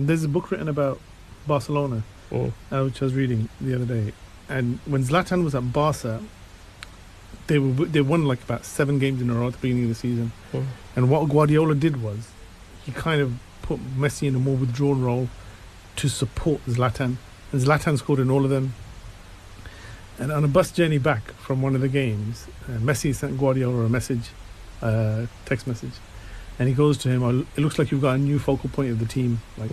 Speaker 1: There's a book written about Barcelona, which I was reading the other day, and when Zlatan was at Barca, they won like about 7 games in a row at the beginning of the season. And what Guardiola did was, he kind of put Messi in a more withdrawn role to support Zlatan, and Zlatan scored in all of them. And on a bus journey back from one of the games, Messi sent Guardiola a message, text message, and he goes to him, "Oh, it looks like you've got a new focal point of the team. Like,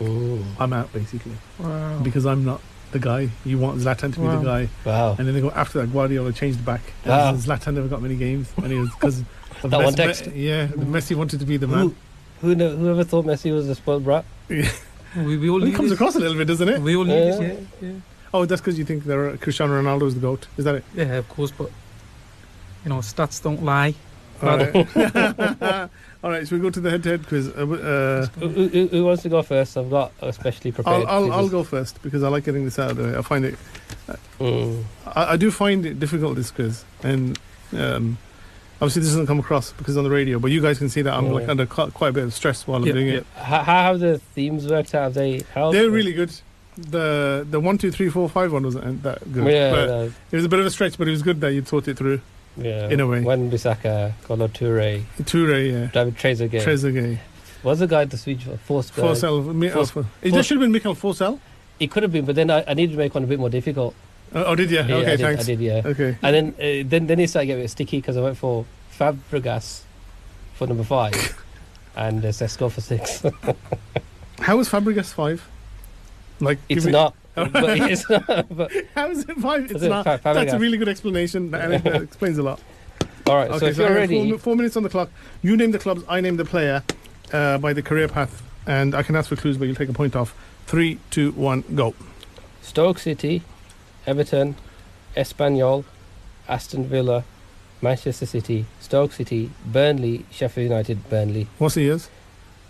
Speaker 1: I'm out, basically,
Speaker 2: Wow.
Speaker 1: because I'm not the guy. You want Zlatan to be
Speaker 2: Wow.
Speaker 1: the guy."
Speaker 3: Wow.
Speaker 1: And then they go, after that, Guardiola changed back. And
Speaker 3: Wow.
Speaker 1: Zlatan never got many games. And he was, because
Speaker 3: That one text.
Speaker 1: Messi wanted to be the man.
Speaker 3: Whoever thought Messi was a spoiled brat?
Speaker 2: We all
Speaker 1: It
Speaker 2: need
Speaker 1: comes
Speaker 2: this.
Speaker 1: across a little bit, doesn't it?
Speaker 2: We all need
Speaker 3: Yeah.
Speaker 2: this. Yeah.
Speaker 1: Oh, that's because you think Cristiano Ronaldo is the GOAT. Is that it?
Speaker 2: Yeah, of course, but stats don't lie.
Speaker 1: All right. All right, so we go to the head-to-head quiz.
Speaker 3: Who wants to go first? I've got a specially prepared.
Speaker 1: I'll go first because I like getting this out of the way. I find it. I do find it difficult, this quiz, and obviously this doesn't come across because on the radio. But you guys can see that I'm like under quite a bit of stress while I'm doing it.
Speaker 3: How have the themes worked out? Have they helped?
Speaker 1: They're really good. The 1, 2, 3, 4, 5 one wasn't that good.
Speaker 3: Yeah,
Speaker 1: but it was a bit of a stretch, but it was good that you thought it through.
Speaker 3: Yeah,
Speaker 1: in a way.
Speaker 3: Wan Bissaka, Kolo Toure,
Speaker 1: Yeah.
Speaker 3: David Trezeguet. What's the guy at the Swedish Forsberg?
Speaker 1: Forsell. It should have been Mikael Forsell.
Speaker 3: It could have been, but then I needed to make one a bit more difficult.
Speaker 1: Oh, did you?
Speaker 3: Yeah,
Speaker 1: okay, thanks.
Speaker 3: I did, yeah.
Speaker 1: Okay.
Speaker 3: And then it started getting a bit sticky because I went for Fabregas for number 5 and Sesko for 6.
Speaker 1: How is Fabregas 5? Like
Speaker 3: it's not. But it's not. But
Speaker 1: how is it 5? It's not.
Speaker 3: Fabregas.
Speaker 1: That's a really good explanation, and it explains a lot.
Speaker 3: All right, so if you're ready,
Speaker 1: 4 minutes on the clock. You name the clubs, I name the player by the career path, and I can ask for clues, but you'll take a point off. 3, 2, 1, go.
Speaker 3: Stoke City, Everton, Espanyol, Aston Villa, Manchester City, Stoke City, Burnley, Sheffield United, Burnley.
Speaker 1: What's the years?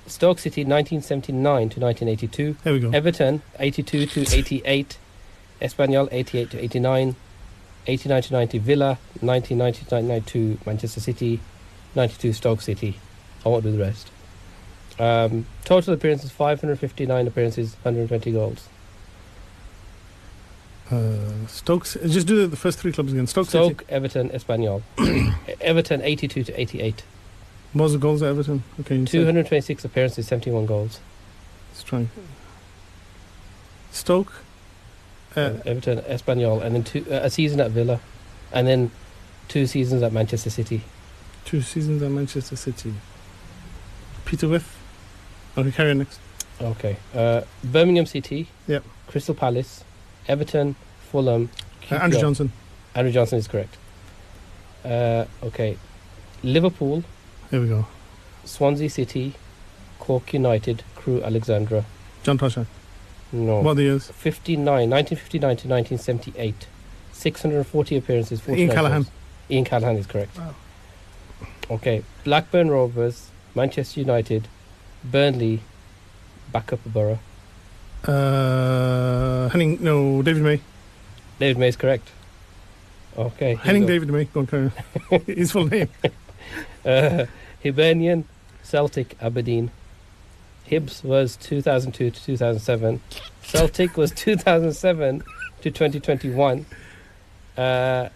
Speaker 3: Stoke City 1979 to 1982.
Speaker 1: There we go.
Speaker 3: Everton 82 to 88. Espanyol 88 to 89. 89 to 90 Villa. 1990 to 92 Manchester City. 92 Stoke City. I won't do the rest. Total appearances 559 appearances, 120 goals.
Speaker 1: Stokes. Just do the first 3 clubs again. Stoke,
Speaker 3: Everton, Espanyol. Everton 82 to 88.
Speaker 1: What was the goals at Everton? Okay,
Speaker 3: 226 appearances, 71 goals.
Speaker 1: Let's try. Stoke.
Speaker 3: Everton, Espanyol, and then a season at Villa, and then 2 seasons at Manchester City.
Speaker 1: 2 seasons at Manchester City. Peter Whiff. Okay, carry on next.
Speaker 3: Okay. Birmingham City.
Speaker 1: Yep.
Speaker 3: Crystal Palace. Everton, Fulham.
Speaker 1: Andrew Johnson.
Speaker 3: Andrew Johnson is correct. Okay. Liverpool.
Speaker 1: Here we go.
Speaker 3: Swansea City. Cork United. Crewe Alexandra.
Speaker 1: John Toshak.
Speaker 3: No.
Speaker 1: What are the years?
Speaker 3: 1959 to 1978. 640 appearances.
Speaker 1: Ian Callaghan.
Speaker 3: Goals. Ian Callaghan is correct.
Speaker 1: Wow.
Speaker 3: Okay. Blackburn Rovers. Manchester United. Burnley. Backup Borough.
Speaker 1: David May.
Speaker 3: David May is correct. Okay.
Speaker 1: Henning David May. Go on, carry on. His full name.
Speaker 3: Hibernian, Celtic, Aberdeen. Hibs was 2002 to 2007. Celtic was 2007 to 2021. And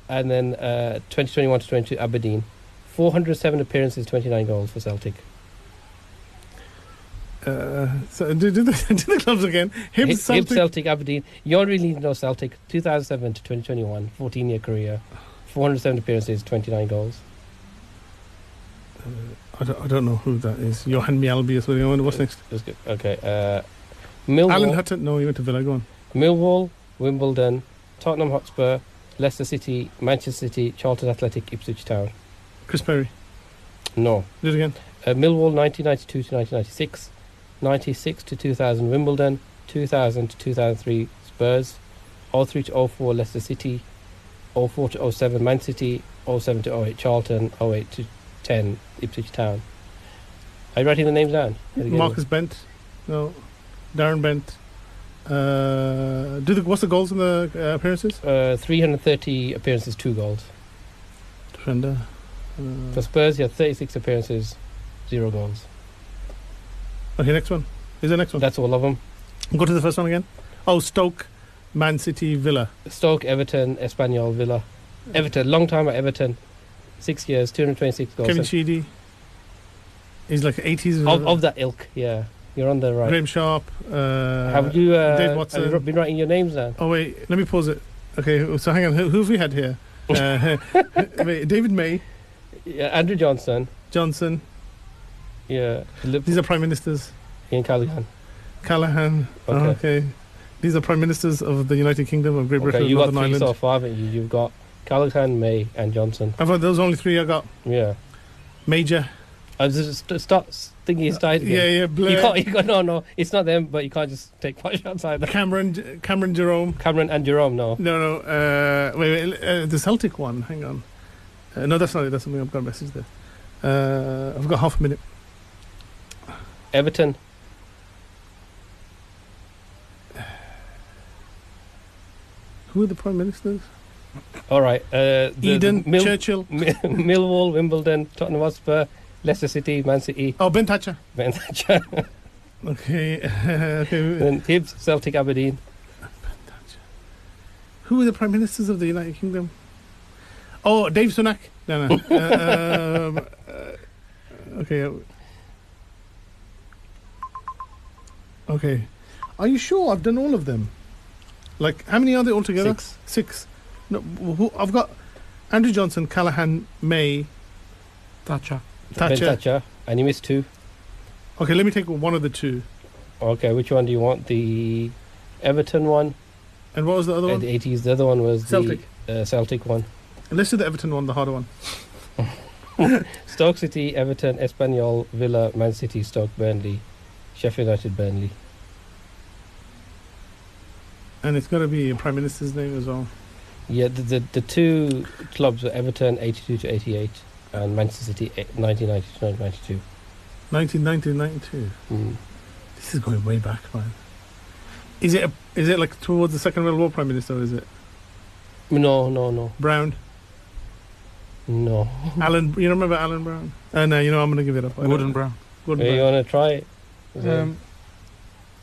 Speaker 3: then 2021 to 22, Aberdeen. 407 appearances, 29 goals for Celtic.
Speaker 1: So do the clubs again. Hibs,
Speaker 3: Celtic, Aberdeen. You don't really need to know Celtic. 2007 to 2021, 14-year career. 407 appearances, 29 goals.
Speaker 1: I don't know who that is. Johan Mjällby or something. What's next?
Speaker 3: That's good. Okay. Millwall.
Speaker 1: Alan Hutton. No, he went to Villa. Go on.
Speaker 3: Millwall, Wimbledon, Tottenham Hotspur, Leicester City, Manchester City, Charlton Athletic, Ipswich Town.
Speaker 1: Chris Perry.
Speaker 3: No.
Speaker 1: Do it again.
Speaker 3: Millwall 1992 to 1996, 96 to 2000 Wimbledon, 2000 to 2003 Spurs, 03 to 04 Leicester City, 04 to 07 Man City, 07 to 08 Charlton, 08 to 10 Ipswich Town. Are you writing the names down?
Speaker 1: Marcus Bent. No. Darren Bent. What's the goals in the appearances?
Speaker 3: 330 appearances, 2 goals.
Speaker 1: Defender.
Speaker 3: For Spurs, you have 36 appearances, 0 goals.
Speaker 1: Okay, next one. Is the next one?
Speaker 3: That's all of them.
Speaker 1: Go to the first one again. Oh, Stoke, Man City, Villa.
Speaker 3: Stoke, Everton, Espanyol, Villa. Everton, long time at Everton. 6 years, 226 goals.
Speaker 1: Kevin Sheedy. He's like 80s.
Speaker 3: Of that ilk, yeah. You're on the right.
Speaker 1: Graham Sharp.
Speaker 3: Have you
Speaker 1: Dave Watson.
Speaker 3: have you been writing your names down?
Speaker 1: Oh, wait. Let me pause it. Okay, so hang on. Who have we had here? Wait, David May.
Speaker 3: Yeah, Andrew Johnson. Yeah.
Speaker 1: These are prime ministers.
Speaker 3: Ian Callaghan.
Speaker 1: Okay. These are prime ministers of the United Kingdom of Great Britain
Speaker 3: and
Speaker 1: Northern
Speaker 3: Ireland. You got 3
Speaker 1: Ireland.
Speaker 3: so far, haven't you? You've got Callaghan, May, and Johnson.
Speaker 1: I've had those only 3 I got.
Speaker 3: Yeah.
Speaker 1: Major.
Speaker 3: Stop thinking it's tied again.
Speaker 1: Yeah, Blair.
Speaker 3: You can't, no, it's not them, but you can't just take 5 shots either.
Speaker 1: Cameron Jerome.
Speaker 3: Cameron and Jerome, no.
Speaker 1: No. Wait. The Celtic one. Hang on. No, that's not it. That's something I've got a message there. I've got half a minute.
Speaker 3: Everton.
Speaker 1: Who are the prime ministers?
Speaker 3: All right.
Speaker 1: Eden, Churchill.
Speaker 3: Millwall, Wimbledon, Tottenham Hotspur, Leicester City, Man City,
Speaker 1: Oh, Ben Thatcher.
Speaker 3: Ben Thatcher.
Speaker 1: Okay. Okay.
Speaker 3: Then Hibs, Celtic, Aberdeen.
Speaker 1: Who are the prime ministers of the United Kingdom? Oh, Dave Sunak. No. Okay. Okay. Are you sure I've done all of them? Like, how many are there altogether?
Speaker 3: 6.
Speaker 1: 6. No, I've got Andrew Johnson, Callaghan, May,
Speaker 2: Thatcher.
Speaker 3: Ben Thatcher. And you missed 2.
Speaker 1: Okay, let me take one of the 2.
Speaker 3: Okay, which one do you want? The Everton one?
Speaker 1: And what was the other
Speaker 3: In
Speaker 1: one?
Speaker 3: the 80s. The other one was
Speaker 1: Celtic.
Speaker 3: the Celtic one.
Speaker 1: Let's do the Everton one, the harder one.
Speaker 3: Stoke City, Everton, Espanyol, Villa, Man City, Stoke, Burnley, Sheffield United, Burnley.
Speaker 1: And it's got to be a prime minister's name as well.
Speaker 3: Yeah, the 2 clubs were Everton 82 to 88 and Manchester City 1990 to 1992.
Speaker 1: 1990 92.
Speaker 3: Mm.
Speaker 1: This is going way back, man. Is it like towards the Second World War prime minister, or is it
Speaker 3: No.
Speaker 1: Brown?
Speaker 3: No.
Speaker 1: Alan, you remember Alan Brown? No, you know, I'm going to give it up. I
Speaker 2: Gordon
Speaker 1: don't-
Speaker 2: Brown.
Speaker 1: Gordon
Speaker 3: Hey, you
Speaker 1: Brown.
Speaker 3: want to try it?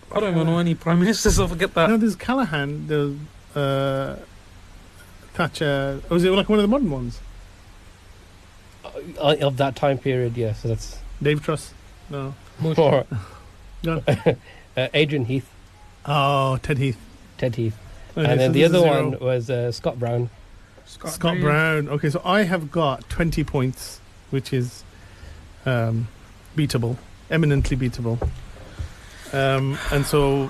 Speaker 2: I don't even know any prime ministers, so forget that.
Speaker 1: No, there's Callaghan, there's Thatcher. Was it like one of the modern ones?
Speaker 3: Of that time period, yeah. So that's
Speaker 1: Dave Truss? No.
Speaker 3: more.
Speaker 1: No.
Speaker 3: Adrian Heath,
Speaker 1: Oh, Ted Heath.
Speaker 3: Ted Heath.
Speaker 1: Okay,
Speaker 3: And then
Speaker 1: so
Speaker 3: the
Speaker 1: this is
Speaker 3: other
Speaker 1: 0.
Speaker 3: one was Scott Brown.
Speaker 1: Scott Brown. Okay, so I have got 20 points, which is beatable, eminently beatable. And so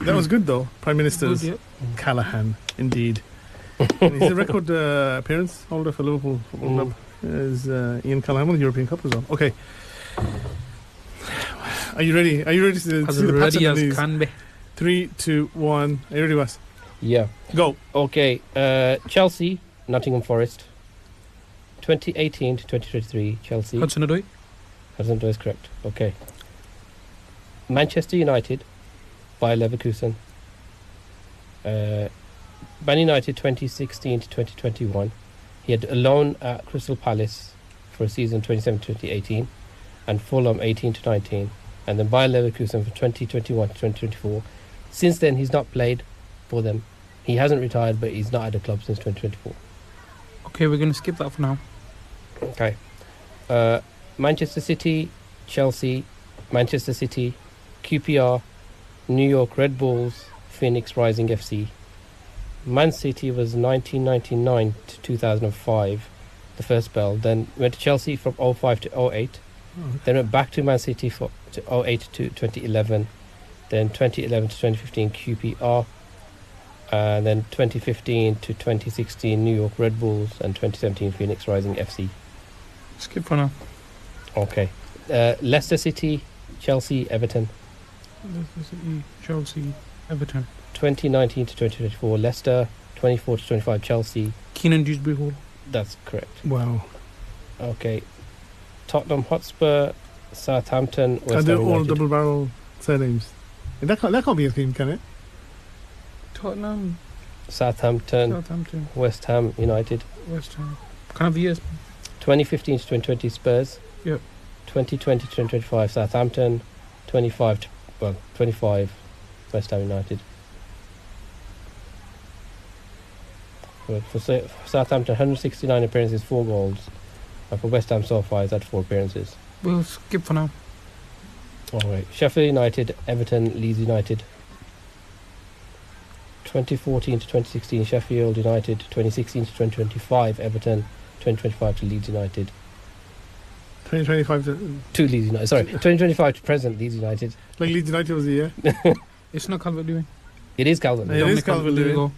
Speaker 1: that was good, though. Prime Minister's
Speaker 2: Good,
Speaker 1: Callaghan, indeed. And he's a record appearance holder for Liverpool Football Club. Is Ian Callaghan won the European Cup as well. Okay. Are you ready? Are you ready to
Speaker 2: As
Speaker 1: see the pattern
Speaker 2: ready
Speaker 1: of
Speaker 2: as
Speaker 1: these?
Speaker 2: can be.
Speaker 1: 3, 2, 1. Are you ready, Wes?
Speaker 3: Yeah.
Speaker 1: Go.
Speaker 3: Okay. Chelsea, Nottingham Forest. 2018 to 2023, Chelsea.
Speaker 2: Hudson Odoi.
Speaker 3: Hudson Odoi is correct. Okay. Manchester United, Bayer Leverkusen. Man United 2016 to 2021. He had a loan at Crystal Palace for a season 2017-2018 and Fulham 18 to 19, and then Bayer Leverkusen for 2021 to 2024. Since then, he's not played for them. He hasn't retired, but he's not at the club since 2024.
Speaker 2: Okay, we're going to skip that for now.
Speaker 3: Okay. Manchester City, Chelsea, Manchester City, QPR, New York Red Bulls, Phoenix Rising FC. Man City was 1999 to 2005, the first spell. Then went to Chelsea from 05 to 08. Then went back to Man City to 08 to 2011. Then 2011 to 2015 QPR. And then 2015 to 2016 New York Red Bulls, and 2017 Phoenix Rising FC.
Speaker 2: Skip for now.
Speaker 3: Okay. Leicester City, Chelsea, Everton.
Speaker 2: Leicester City, Chelsea, Everton.
Speaker 3: 2019 to 2024 Leicester. 24 to 25 Chelsea.
Speaker 2: Keenan Dewsbury Hall.
Speaker 3: That's correct.
Speaker 1: Wow.
Speaker 3: Okay. Tottenham Hotspur, Southampton,
Speaker 1: And
Speaker 3: West
Speaker 1: they're
Speaker 3: Ham
Speaker 1: all
Speaker 3: United.
Speaker 1: double barrel surnames. That can't be a theme, can it?
Speaker 2: Tottenham,
Speaker 3: Southampton,
Speaker 2: Southampton,
Speaker 3: West Ham United.
Speaker 2: West Ham. Can I have years?
Speaker 3: 2015 to 2020 Spurs.
Speaker 2: Yep.
Speaker 3: 2020 to 2025 Southampton. 25 West Ham United. For Southampton, 169 appearances, 4 goals. And for West Ham so far, he's had 4 appearances.
Speaker 2: We'll skip for now.
Speaker 3: Alright. Sheffield United, Everton, Leeds United. 2014 to 2016 Sheffield United. 2016 to 2025 Everton. 2025 to Leeds United.
Speaker 1: 2025.
Speaker 3: To Leeds United. Sorry, 2025 to present Leeds United.
Speaker 1: Like Leeds United was the year.
Speaker 2: It's not Calvert-Lewin.
Speaker 3: It is Calvin.
Speaker 1: It is Calvert-Lewin.
Speaker 2: Go.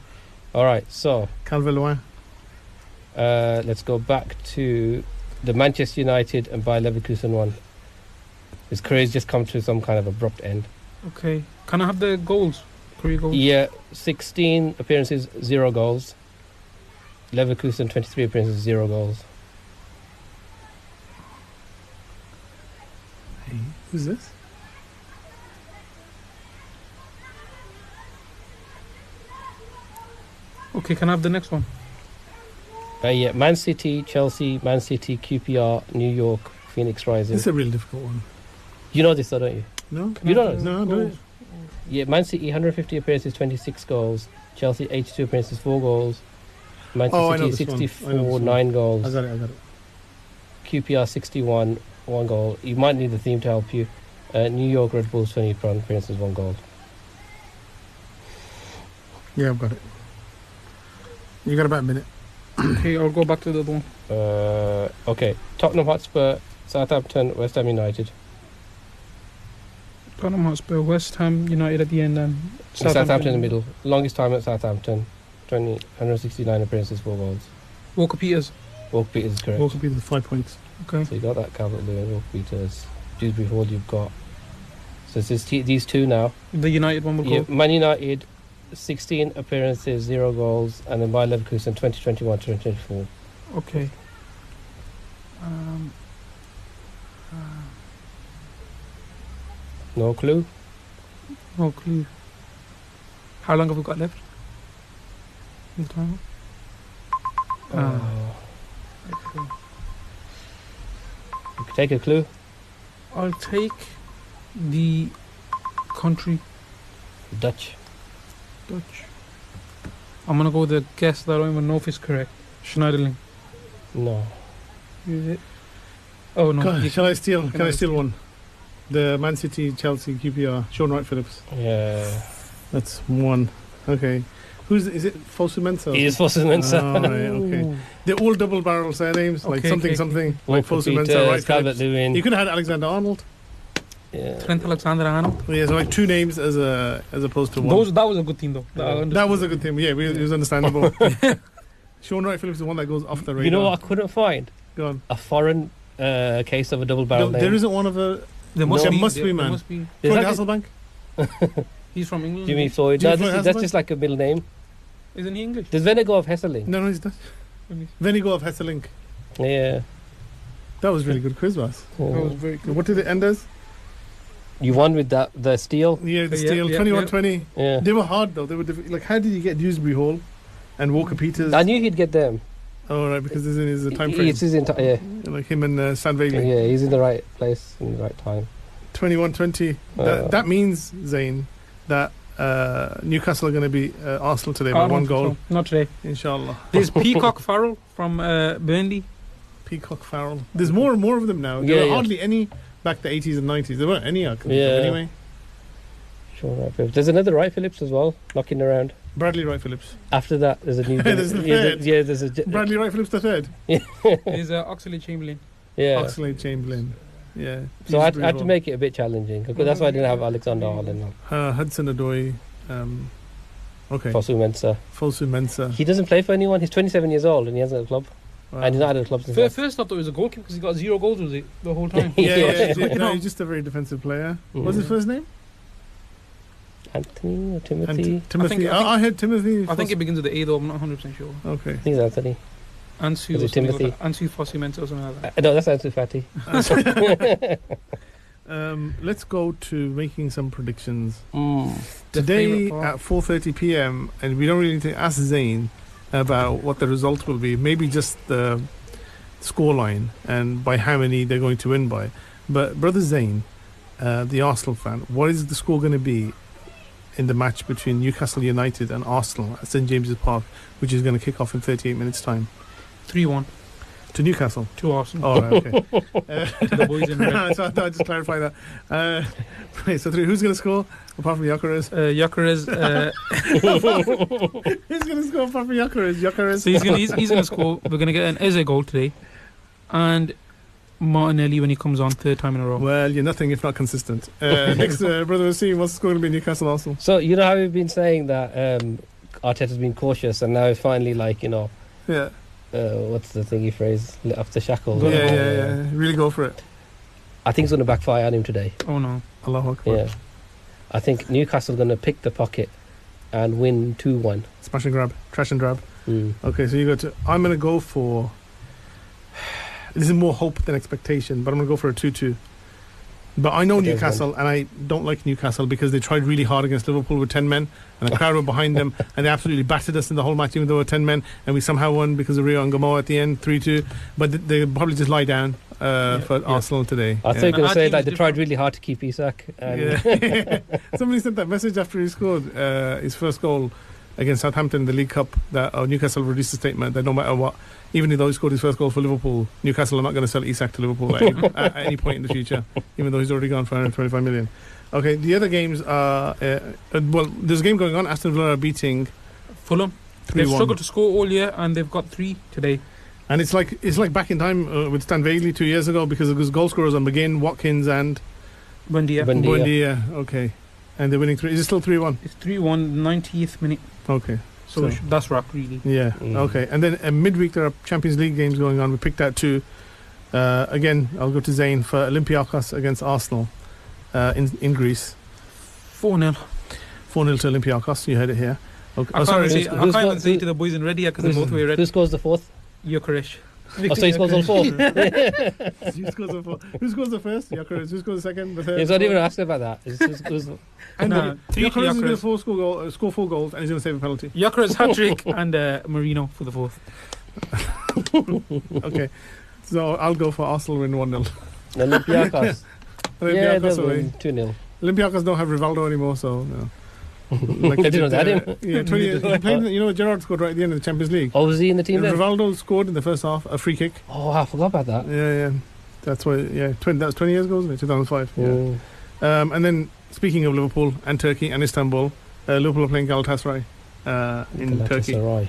Speaker 3: Alright, so
Speaker 1: Calvert-Lewin.
Speaker 3: let's go back to the Manchester United and Bayer Leverkusen one. His career's just come to some kind of abrupt end.
Speaker 2: Okay. Can I have the goals? Career goals?
Speaker 3: Yeah, 16 appearances, 0 goals. Leverkusen, 23 appearances, 0 goals.
Speaker 1: Who's this?
Speaker 2: Okay, can I have the next one?
Speaker 3: Yeah, Man City, Chelsea, Man City, QPR, New York, Phoenix Rising.
Speaker 1: This is a real difficult one.
Speaker 3: You know this, though, don't you?
Speaker 1: No?
Speaker 2: Can
Speaker 3: You
Speaker 2: I have
Speaker 3: don't
Speaker 2: the
Speaker 1: know. No,
Speaker 2: goals?
Speaker 3: Yeah, Man City, 150 appearances, 26 goals. Chelsea, 82 appearances, 4 goals. Manchester
Speaker 1: Oh, I know
Speaker 3: City,
Speaker 1: this one. I know
Speaker 3: 64,
Speaker 1: this one.
Speaker 3: 9
Speaker 1: I
Speaker 3: goals.
Speaker 1: got it.
Speaker 3: QPR, 61, 1 goal. You might need the theme to help you. New York Red Bulls, 20 appearances, 1 goal.
Speaker 1: Yeah, I've got it. You got about a minute.
Speaker 2: Okay, I'll go back to the other one.
Speaker 3: Okay, Tottenham Hotspur, Southampton, West Ham United.
Speaker 2: Tottenham Hotspur, West Ham United at the end, and
Speaker 3: Southampton in the middle. Longest time at Southampton. 169 appearances, 4 goals.
Speaker 2: Walker Peters.
Speaker 3: Walker Peters is correct.
Speaker 1: Walker Peters 5 points.
Speaker 2: Okay.
Speaker 3: So you got that Calvert-Lewin, Walker Peters. Dewsbury Hall you've got. So it's just these two now.
Speaker 2: The United one will
Speaker 3: Yeah,
Speaker 2: go.
Speaker 3: Man United, 16 appearances, 0 goals. And then Bayer Leverkusen, 2021 to 2024.
Speaker 2: Okay.
Speaker 3: No clue?
Speaker 2: No clue. How long have we got left? In time? Okay.
Speaker 3: You could take a clue.
Speaker 2: I'll take the country,
Speaker 3: Dutch.
Speaker 2: Dutch. I'm gonna go with the guess that I don't even know if it's correct. Schneiderlin.
Speaker 3: No.
Speaker 2: Is it? Oh no.
Speaker 1: God,
Speaker 2: you-
Speaker 1: shall I steal? Can I
Speaker 2: I
Speaker 1: steal
Speaker 2: steal?
Speaker 1: one? The Man City, Chelsea, QPR, Sean Wright Phillips.
Speaker 3: Yeah.
Speaker 1: That's one. Okay. Is it Fosu Mensah?
Speaker 3: He is Fosu Mensah.
Speaker 1: Oh, right, okay. They're all double barrel surnames, like
Speaker 2: Okay,
Speaker 1: something,
Speaker 2: okay,
Speaker 1: something. Like
Speaker 3: Walker
Speaker 1: Fosu Mensah,
Speaker 3: Peters,
Speaker 1: Wright Phillips.
Speaker 3: Calvert-Lewin.
Speaker 1: You could have had Alexander Arnold.
Speaker 3: Yeah.
Speaker 2: Trent Alexander-Arnold.
Speaker 1: Yeah, so like two names as opposed to one.
Speaker 2: That was a good team though.
Speaker 1: That was a good thing. Yeah, it was understandable. Sean Wright Phillips is the one that goes off the radar.
Speaker 3: You know what I couldn't find?
Speaker 1: Go on.
Speaker 3: A foreign case of a double barrel name.
Speaker 1: There isn't one of a
Speaker 2: There
Speaker 1: must be,
Speaker 2: there
Speaker 1: man.
Speaker 2: must be.
Speaker 3: Is
Speaker 1: Floyd
Speaker 3: that
Speaker 1: Hasselbank.
Speaker 2: He's from England.
Speaker 3: Jimmy Floyd.
Speaker 1: Jimmy
Speaker 3: No,
Speaker 1: Floyd
Speaker 3: that's
Speaker 1: Hasselbank?
Speaker 3: just like a middle name.
Speaker 2: Isn't he English?
Speaker 3: There's Venego of Hesseling.
Speaker 1: No, he's not. Venigo of Hesselink.
Speaker 3: Yeah.
Speaker 1: That was really good quiz, Ross.
Speaker 2: That was very good.
Speaker 1: What did it end as?
Speaker 3: You won with that the steel.
Speaker 1: Yeah, the
Speaker 2: Yeah,
Speaker 1: steel,
Speaker 2: yeah,
Speaker 1: 21-20.
Speaker 3: Yeah.
Speaker 1: They were hard though. They were like, how did you get Dewsbury Hall and Walker Peters?
Speaker 3: I knew he'd get them.
Speaker 1: Oh, right, because this is a time frame.
Speaker 3: It's his yeah.
Speaker 1: Like him and Stan Vagley.
Speaker 3: Yeah, he's in the right place in the right time.
Speaker 1: 21-20. That means, Zayn, that Newcastle are going to beat Arsenal today by one goal,
Speaker 2: Not today.
Speaker 1: inshallah.
Speaker 2: There's Peacock Farrell from Burnley.
Speaker 1: Peacock Farrell. There's more and more of them now. There
Speaker 3: Yeah,
Speaker 1: were
Speaker 3: yeah.
Speaker 1: hardly any back the 80s and 90s. There weren't any, I can think of
Speaker 3: Yeah.
Speaker 1: anyway.
Speaker 3: Sure, Wright Phillips. There's another Wright Phillips as well, knocking around.
Speaker 1: Bradley Wright Phillips.
Speaker 3: After that, there's a new.
Speaker 1: There's the
Speaker 3: yeah,
Speaker 1: third.
Speaker 3: there's a.
Speaker 1: Bradley Wright Phillips the third.
Speaker 2: There's Oxlade Chamberlain.
Speaker 3: Yeah.
Speaker 1: Oxlade Chamberlain. Yeah.
Speaker 3: So I had
Speaker 1: Dewsbury
Speaker 3: to
Speaker 1: Hall.
Speaker 3: make it a bit challenging because that's why I didn't have Alexander Arnold.
Speaker 1: Hudson Odoi. Okay.
Speaker 3: Fosu Mensah.
Speaker 1: Fosu Mensah.
Speaker 3: He doesn't play for anyone. He's 27 years old and he hasn't a club.
Speaker 1: Wow.
Speaker 3: And he's not at a club since.
Speaker 2: First I thought it was a goalkeeper because he got 0 goals was it the whole time.
Speaker 1: Yeah,
Speaker 3: Yeah.
Speaker 1: no, he's just a very defensive player.
Speaker 3: Mhm.
Speaker 1: What's his first name?
Speaker 3: Anthony or Timothy?
Speaker 1: Timothy.
Speaker 2: I think-
Speaker 1: I heard Timothy.
Speaker 2: I think it begins with the A though. I'm not 100% sure.
Speaker 1: Okay.
Speaker 3: I think it's Anthony.
Speaker 2: Ansu
Speaker 3: Is
Speaker 2: or
Speaker 3: it
Speaker 2: something
Speaker 3: Timothy?
Speaker 2: like that. Ansu Fossi-Mensah or something like that.
Speaker 3: No, that's Ansu Fati.
Speaker 1: Let's go to making some predictions.
Speaker 3: Mm.
Speaker 2: The
Speaker 1: Today
Speaker 2: favourite part.
Speaker 1: at 4:30 p.m. and we don't really need to ask Zayn about what the result will be. Maybe just the scoreline and by how many they're going to win by. But brother Zayn, the Arsenal fan, what is the score going to be in the match between Newcastle United and Arsenal at St James's Park, which is going to kick off in 38 minutes' time?
Speaker 2: 3-1
Speaker 1: To Newcastle.
Speaker 2: to Arsenal.
Speaker 1: Oh, right, okay.
Speaker 2: To the boys in red.
Speaker 1: So I thought I'd just clarify that. Right, so three, who's going to score apart from Gyökeres?
Speaker 2: Gyökeres,
Speaker 1: Who's going to score apart from Gyökeres? Gyökeres.
Speaker 2: so he's gonna score. We're gonna get an Eze goal today, and Martinelli when he comes on 3rd time in a row.
Speaker 1: Well, you're nothing if not consistent. Next, brother Wasim, what's the score going to be Newcastle Arsenal?
Speaker 3: So, you know how we've been saying that Arteta's been cautious and now finally, like,
Speaker 1: Yeah.
Speaker 3: what's the thingy phrase? Lit up the shackles.
Speaker 1: Yeah. Really go for it.
Speaker 3: I think it's going to backfire on him today.
Speaker 2: Oh no!
Speaker 1: Allahu Akbar.
Speaker 3: Yeah. I think Newcastle going to pick the pocket and win 2-1.
Speaker 1: Smash and grab. Trash and grab.
Speaker 3: Mm.
Speaker 1: Okay, so you go to... I'm going to go for... This is more hope than expectation, but I'm going to go for a 2-2. But I know
Speaker 3: It is
Speaker 1: Newcastle, and I don't like Newcastle because they tried really hard against Liverpool with 10 men, and the crowd were behind them, and they absolutely battered us in the whole match, even though we were 10 men, and we somehow won because of Rio and Gamoa at the end, 3-2. But they probably just lie down for Arsenal today.
Speaker 3: I thought you were going
Speaker 2: Our
Speaker 3: to say
Speaker 2: team
Speaker 3: that
Speaker 2: is
Speaker 3: they tried
Speaker 2: different.
Speaker 3: really hard to keep Isak. And
Speaker 1: Yeah. Somebody sent that message after he scored his first goal against Southampton in the League Cup that Newcastle released a statement that no matter what, even though he scored his first goal for Liverpool, Newcastle are not going to sell Isak to Liverpool at any point in the future, even though he's already gone for 125 million. Okay, the other games are well, there's a game going on. Aston Villa are beating
Speaker 2: Fulham. They've
Speaker 1: 3-1.
Speaker 2: struggled to score all year, and they've got 3 today.
Speaker 1: And it's like back in time with Stan Vagley 2 years ago because it was goal scorers on McGinn, Watkins, and
Speaker 2: Buendia.
Speaker 1: Buendia. Okay, and they're winning 3. Is it still 3-1?
Speaker 2: It's 3-1, 90th minute.
Speaker 1: Okay.
Speaker 2: So,
Speaker 1: So-
Speaker 2: that's rock, really.
Speaker 1: Yeah.
Speaker 3: Mm.
Speaker 1: Okay. And then midweek there are Champions League games going on. We picked out 2. Again, I'll go to Zayn for Olympiacos against Arsenal in Greece.
Speaker 2: 4-0.
Speaker 1: 4-0 to Olympiacos. You heard it here. Okay.
Speaker 2: I can't even say,
Speaker 3: Who's
Speaker 2: say
Speaker 3: got-
Speaker 2: to the boys in Redia because they're both way red.
Speaker 3: who scores the fourth?
Speaker 2: Gyökeres.
Speaker 3: Oh, so he scores all 4.
Speaker 1: Who scores the first? Gyökeres. Who scores the second? The third?
Speaker 3: He's not even asking about that. It's just,
Speaker 1: And
Speaker 2: Nah, 3 to
Speaker 1: Gyökeres is going
Speaker 2: Gyökeres.
Speaker 1: to score 4 goals and he's going to save a penalty.
Speaker 2: Gyökeres hat-trick and Marino for the 4th.
Speaker 1: Okay. So I'll go for Arsenal win 1-0.
Speaker 3: Olympiacos. Yeah,
Speaker 1: Olympiacos
Speaker 3: they'll
Speaker 1: away.
Speaker 3: win 2-0.
Speaker 1: Olympiacos don't have Rivaldo anymore, so no. Like
Speaker 3: They didn't have him.
Speaker 1: Yeah, 20 years. He played, you know, Gerrard scored right at the end of the Champions League.
Speaker 3: Oh, was he in the team then?
Speaker 1: Rivaldo scored in the first half, a free kick.
Speaker 3: Oh, I forgot about that.
Speaker 1: Yeah. That's why, that was 20 years ago, wasn't it? 2005. Yeah.
Speaker 3: Mm.
Speaker 1: And then, speaking of Liverpool and Turkey and Istanbul, Liverpool are playing Galatasaray in Turkey.
Speaker 3: Galatasaray.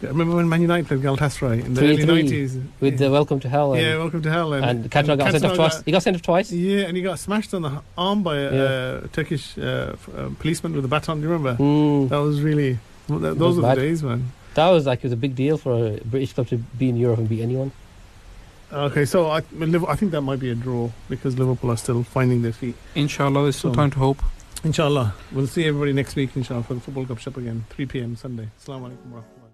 Speaker 1: Remember when Man United played Galatasaray in the early
Speaker 3: 3-3
Speaker 1: 90s?
Speaker 3: With the Welcome to Hell.
Speaker 1: Yeah, welcome to hell.
Speaker 3: And Cantona got sent off
Speaker 1: Cantona
Speaker 3: twice. He got sent off twice.
Speaker 1: Yeah, and he got smashed on the arm by a Turkish policeman with a baton. Do you remember?
Speaker 3: Mm.
Speaker 1: That was really... those
Speaker 3: was
Speaker 1: were the
Speaker 3: bad.
Speaker 1: days, man.
Speaker 3: That was like, it was a big deal for a British club to be in Europe and beat anyone.
Speaker 1: Okay, so I think that might be a draw because Liverpool are still finding their feet.
Speaker 2: Inshallah, there's still
Speaker 1: So-
Speaker 2: time to hope.
Speaker 1: Inshallah. We'll see everybody next week, inshallah, for the Football Cup Shop again. 3 p.m. Sunday. Assalamu alaikum wa rahmatullah.